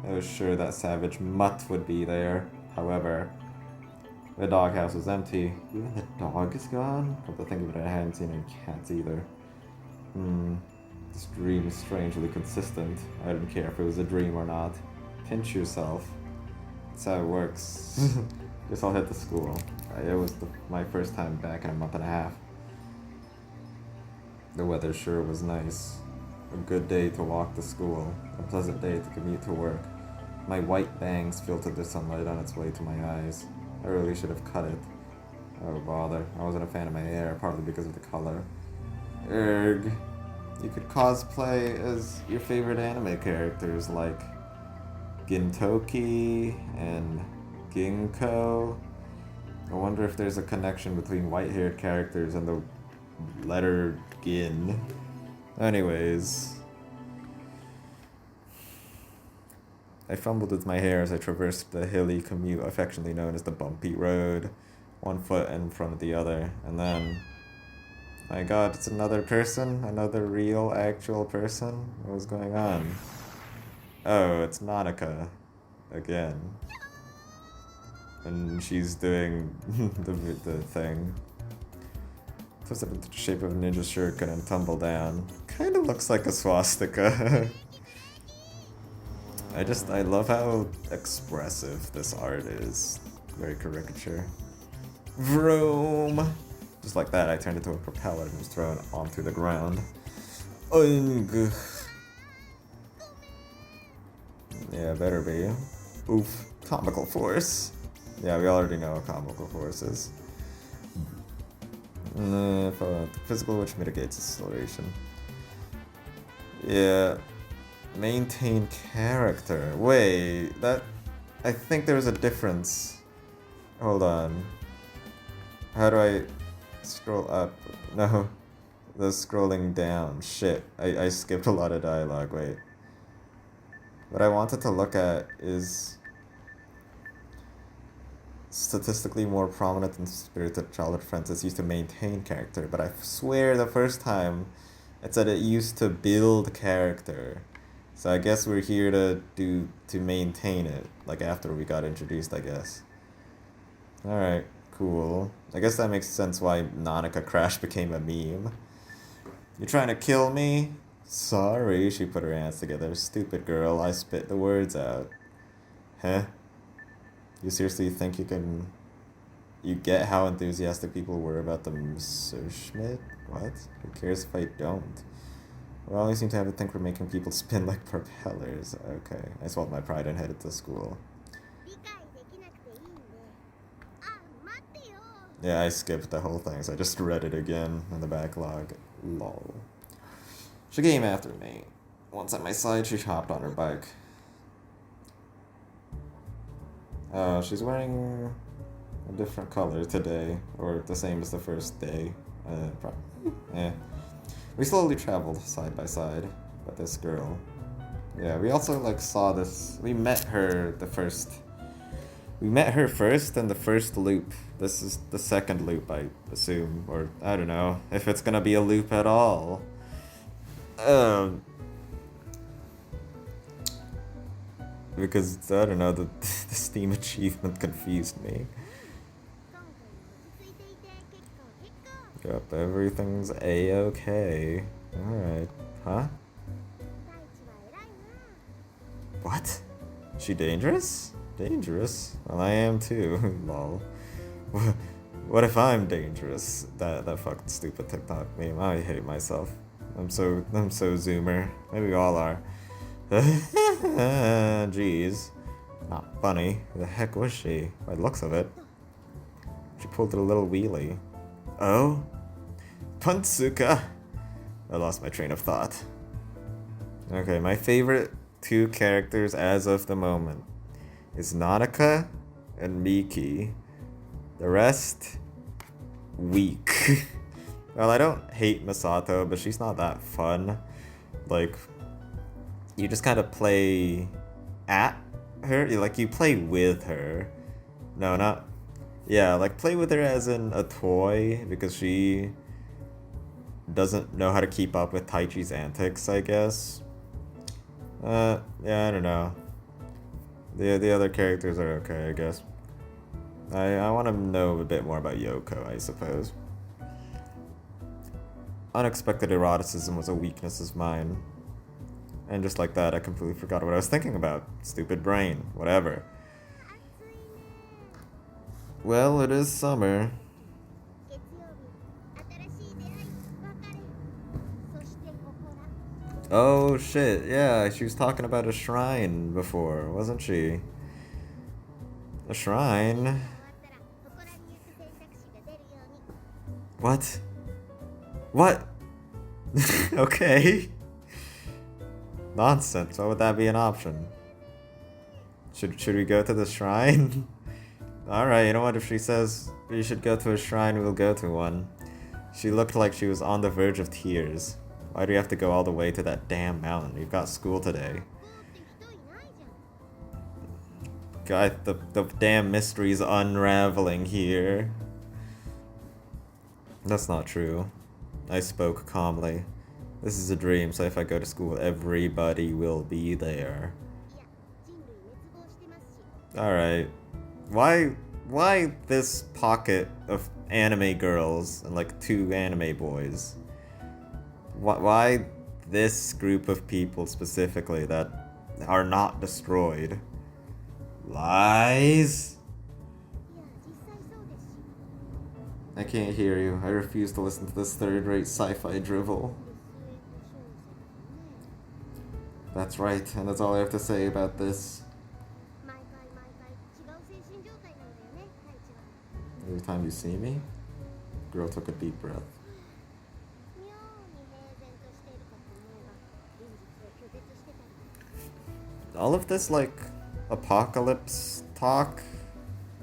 I was sure that savage mutt would be there. However, the doghouse was empty. Even the dog is gone? Come to think of it, I hadn't seen any cats either. This dream is strangely consistent. I didn't care if it was a dream or not. Pinch yourself. That's how it works. Guess I'll head to school. It was my first time back in a month and a half. The weather sure was nice. A good day to walk to school. A pleasant day to commute to work. My white bangs filtered the sunlight on its way to my eyes. I really should have cut it. Oh bother. I wasn't a fan of my hair, partly because of the color. Erg. You could cosplay as your favorite anime characters like Gintoki and Ginkgo. I wonder if there's a connection between white-haired characters and the letter Gin. Anyways, I fumbled with my hair as I traversed the hilly commute affectionately known as the bumpy road, one foot in front of the other, and then... My god, it's another person? Another real, actual person? What was going on? Oh, it's Monica. Again. And she's doing the thing. Puts it into the shape of a ninja shuriken and tumble down. Kinda looks like a swastika. I love how expressive this art is. Very caricature. Vroom! Just like that, I turned into a propeller and was thrown onto the ground. Ugh. Yeah, better be. Oof. Comical force. Yeah, we already know what comical force is. Physical, which mitigates acceleration. Yeah. Maintain character. Wait, that... I think there was a difference. Hold on. How do I... Scroll up. No. The scrolling down. Shit. I skipped a lot of dialogue. Wait. What I wanted to look at is... statistically more prominent than spirited childhood friends is used to maintain character, but I swear the first time it said it used to build character. So I guess we're here to maintain it, like after we got introduced, I guess. Alright, cool. I guess that makes sense why Nanika Crash became a meme. You trying to kill me? Sorry, she put her hands together. Stupid girl, I spit the words out. Huh? You seriously think you get how enthusiastic people were about the Messerschmitt? What? Who cares if I don't? Well, you seem to have a thing for making people spin like propellers. Okay, I swallowed my pride and headed to school. Yeah, I skipped the whole thing, so I just read it again in the backlog. Lol. She came after me. Once at my side, she hopped on her bike. She's wearing a different color today, or the same as the first day. Probably. Eh. We slowly traveled side by side with this girl. Yeah, we also saw this. We met her first in the first loop. This is the second loop, I assume, or I don't know if it's gonna be a loop at all. Because I don't know, the Steam achievement confused me. Yep, everything's A-okay. Alright. Huh? What? She dangerous? Dangerous? Well, I am too. Lol. What if I'm dangerous? That fucking stupid TikTok meme. I hate myself. I'm so zoomer. Maybe we all are. Jeez. Not funny. Who the heck was she? By the looks of it. She pulled a little wheelie. Oh? Pantsuka! I lost my train of thought. Okay, my favorite two characters as of the moment is Nanika and Miki. The rest, weak. Well, I don't hate Misato, but she's not that fun. You just kind of play at her. You play with her. No, not... Yeah, play with her as in a toy, because she doesn't know how to keep up with Taichi's antics, I guess. Yeah, I don't know. The other characters are okay, I guess. I want to know a bit more about Yoko, I suppose. Unexpected eroticism was a weakness of mine. And just like that, I completely forgot what I was thinking about. Stupid brain. Whatever. Well, it is summer. Oh shit, yeah, she was talking about a shrine before, wasn't she? A shrine? What? What? Okay. Nonsense. Why would that be an option? Should we go to the shrine? Alright, you know what? If she says we should go to a shrine, we'll go to one. She looked like she was on the verge of tears. Why do you have to go all the way to that damn mountain? You've got school today. God, the damn mystery's unraveling here. That's not true. I spoke calmly. This is a dream, so if I go to school, everybody will be there. Alright. Why this pocket of anime girls and like 2 anime boys? Why this group of people specifically that are not destroyed? Lies? I can't hear you. I refuse to listen to this third-rate sci-fi drivel. That's right, and that's all I have to say about this. Every time you see me, girl took a deep breath. All of this, like, apocalypse talk,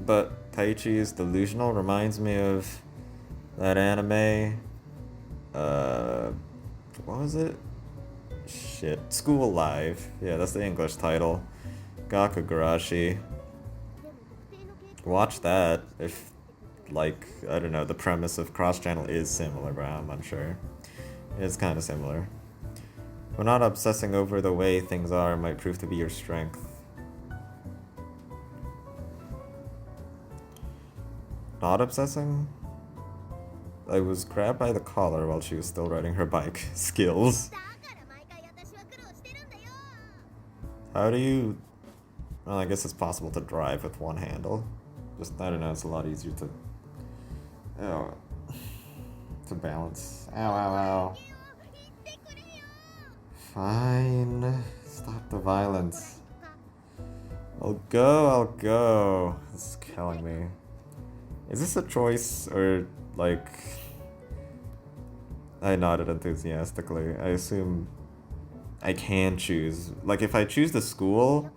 but Taichi is delusional, reminds me of that anime. What was it? Shit. School Live. Yeah, that's the English title. Gakugarashi. Watch that if, like, I don't know, the premise of cross-channel is similar, but I'm unsure. It's kind of similar. But not obsessing over the way things are might prove to be your strength. Not obsessing? I was grabbed by the collar while she was still riding her bike. Skills. How do you... Well, I guess it's possible to drive with one handle. Just, I don't know, it's a lot easier to... Oh... to balance. Ow, ow, ow. Fine. Stop the violence. I'll go. This is killing me. Is this a choice, or, like... I nodded enthusiastically. I assume I can choose. Like, if I choose the school,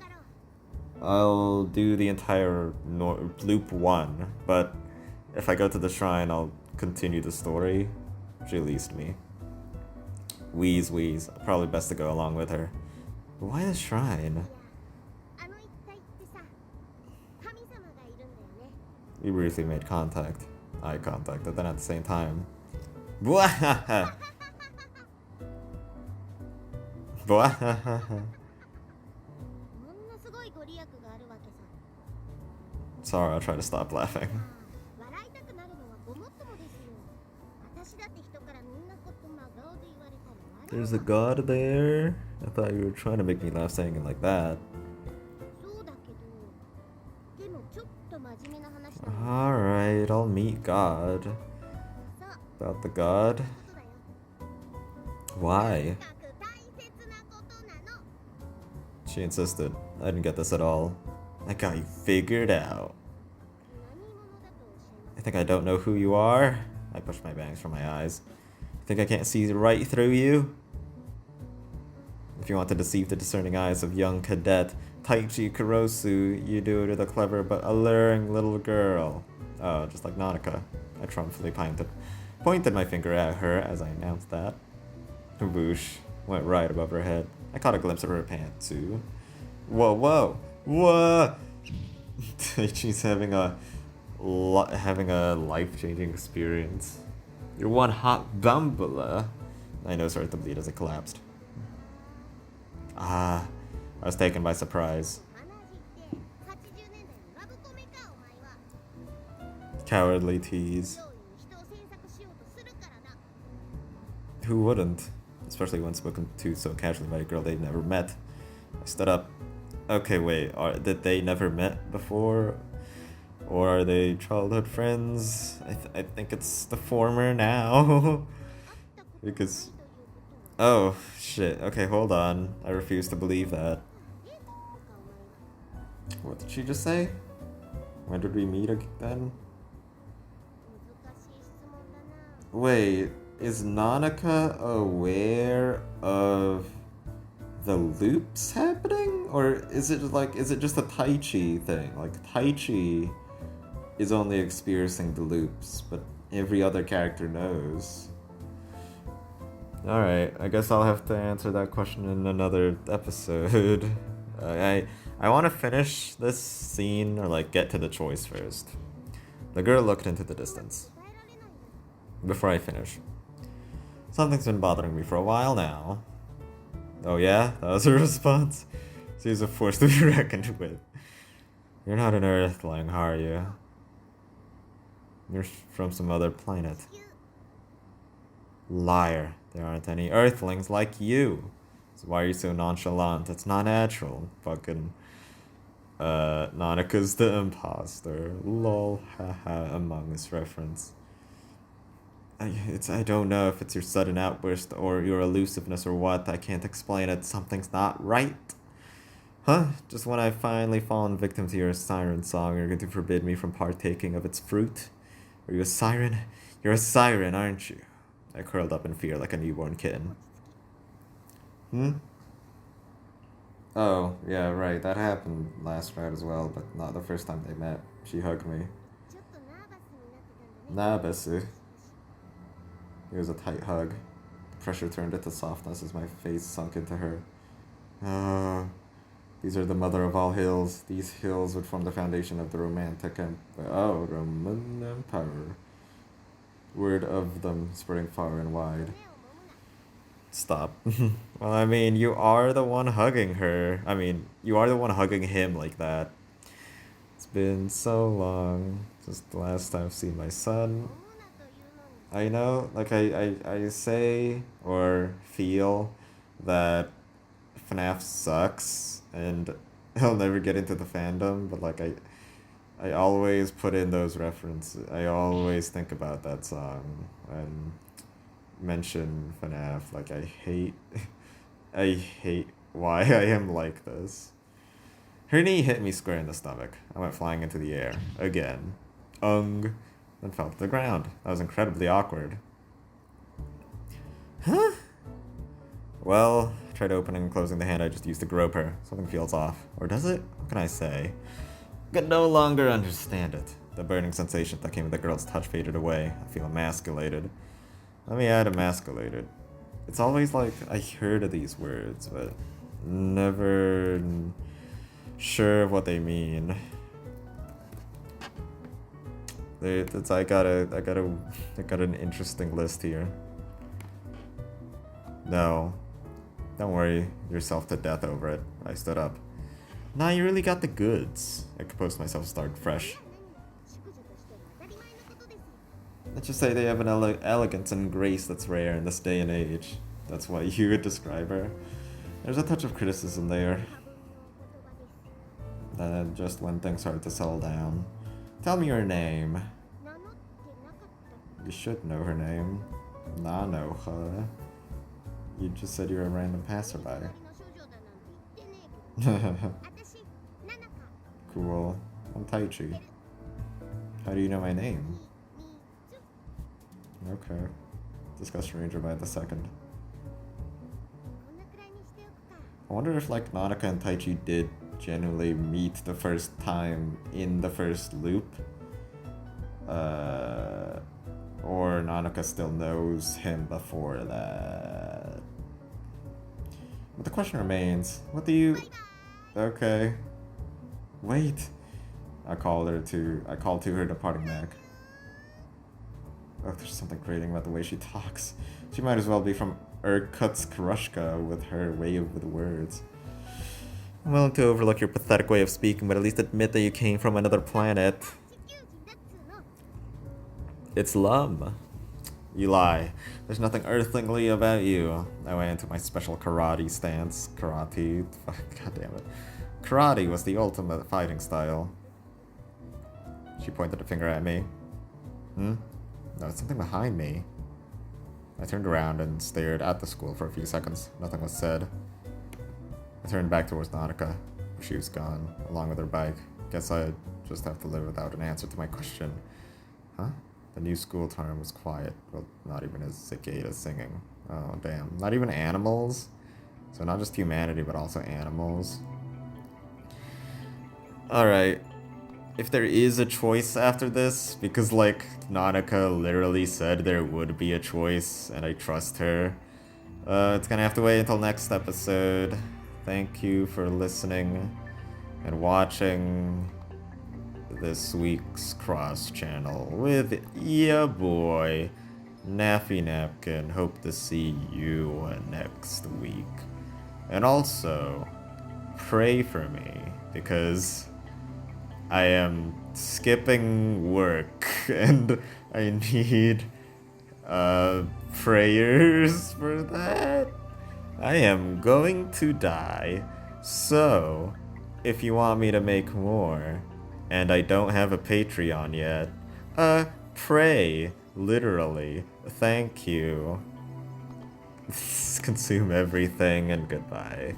I'll do the entire loop 1. But if I go to the shrine, I'll continue the story. She released me. Wheeze. Probably best to go along with her. But why the shrine? We briefly made eye contact, but then at the same time. Bwahaha! Sorry, I'll try to stop laughing. There's a god there? I thought you were trying to make me laugh saying it like that. Alright, I'll meet God. About the god? Why? She insisted. I didn't get this at all. I got you figured out. I think I don't know who you are. I pushed my bangs from my eyes. Think I can't see right through you? If you want to deceive the discerning eyes of young cadet Taichi Kurosu, you do it with a clever but alluring little girl. Oh, just like Nautica. I triumphantly pointed my finger at her as I announced that. Whoosh went right above her head. I caught a glimpse of her pants too. Whoa! Taichi's having a life-changing experience. You're one hot bambula. My nose started to bleed as it collapsed. I was taken by surprise. Cowardly tease. Who wouldn't? Especially when spoken to so casually by a girl they've never met. I stood up. Okay, wait, did they never met before? Or are they childhood friends? I think it's the former now. Because... Oh, shit. Okay, hold on. I refuse to believe that. What did she just say? When did we meet again? Wait, is Nanaka aware of the loops happening? Or is it just a Taichi thing? Like, Taichi is only experiencing the loops, but every other character knows. Alright, I guess I'll have to answer that question in another episode. I want to finish this scene, or like get to the choice first. The girl looked into the distance. Before I finish. Something's been bothering me for a while now. Oh yeah? That was her response? She's a force to be reckoned with. You're not an Earthling, are you? You're from some other planet. Liar. There aren't any Earthlings like you. So why are you so nonchalant? It's not natural. Fucking... Nanaka's the imposter. Lol, haha, Among Us reference. I don't know if it's your sudden outburst or your elusiveness or what. I can't explain it. Something's not right. Huh? Just when I've finally fallen victim to your siren song, you're going to forbid me from partaking of its fruit? Are you a siren? You're a siren, aren't you? I curled up in fear like a newborn kitten. Oh, yeah, right. That happened last round as well, but not the first time they met. She hugged me. Nabasu. It was a tight hug. The pressure turned into softness as my face sunk into her. Oh, these are the mother of all hills. These hills would form the foundation of the Roman Empire. Word of them spreading far and wide. Stop. Well, I mean, you are the one hugging her. I mean, you are the one hugging him like that. It's been so long since the last time I've seen my son. I know, like, I say or feel that FNAF sucks and he'll never get into the fandom, but, like, I always put in those references. I always think about that song and mention FNAF. Like, I hate why I am like this. Her knee hit me square in the stomach. I went flying into the air. Again. Then fell to the ground. That was incredibly awkward. Huh? Well, I tried opening and closing the hand I just used to grope her. Something feels off. Or does it? What can I say? I can no longer understand it. The burning sensation that came with the girl's touch faded away. I feel emasculated. Let me add emasculated. It's always like I heard of these words, but never sure of what they mean. I got an interesting list here. No. Don't worry yourself to death over it. I stood up. Nah, you really got the goods. I composed myself to start fresh. Let's just say they have an elegance and grace that's rare in this day and age. That's why you would describe her. There's a touch of criticism there. Just when things start to settle down. Tell me your name. You should know her name. Nano, huh? You just said you're a random passerby. Cool. I'm Taichi. How do you know my name? Okay. Discuss Ranger by the second. I wonder if, like, Nanaka and Taichi did genuinely meet the first time in the first loop. Or Nanaka still knows him before that. But the question remains, what do you... Okay. Wait. I called to her departing back. Oh, there's something grating about the way she talks. She might as well be from Irkutsk-Rushka with her way with words. I'm willing to overlook your pathetic way of speaking, but at least admit that you came from another planet. It's Lum. You lie. There's nothing earthlingly about you. I went into my special karate stance. Karate. God damn it. Karate was the ultimate fighting style. She pointed a finger at me. No, it's something behind me. I turned around and stared at the school for a few seconds. Nothing was said. I turned back towards Nanaka. She was gone, along with her bike. Guess I just have to live without an answer to my question. Huh? The new school term was quiet. Well, not even a cicada singing. Oh, damn. Not even animals? So not just humanity, but also animals. Alright. If there is a choice after this, because, like, Nanika literally said there would be a choice, and I trust her, it's gonna have to wait until next episode. Thank you for listening and watching this week's Cross channel with ya boy, Napkin. Hope to see you next week. And also, pray for me, because I am skipping work and I need prayers for that. I am going to die, so if you want me to make more, and I don't have a Patreon yet, pray, literally. Thank you. Consume everything and goodbye.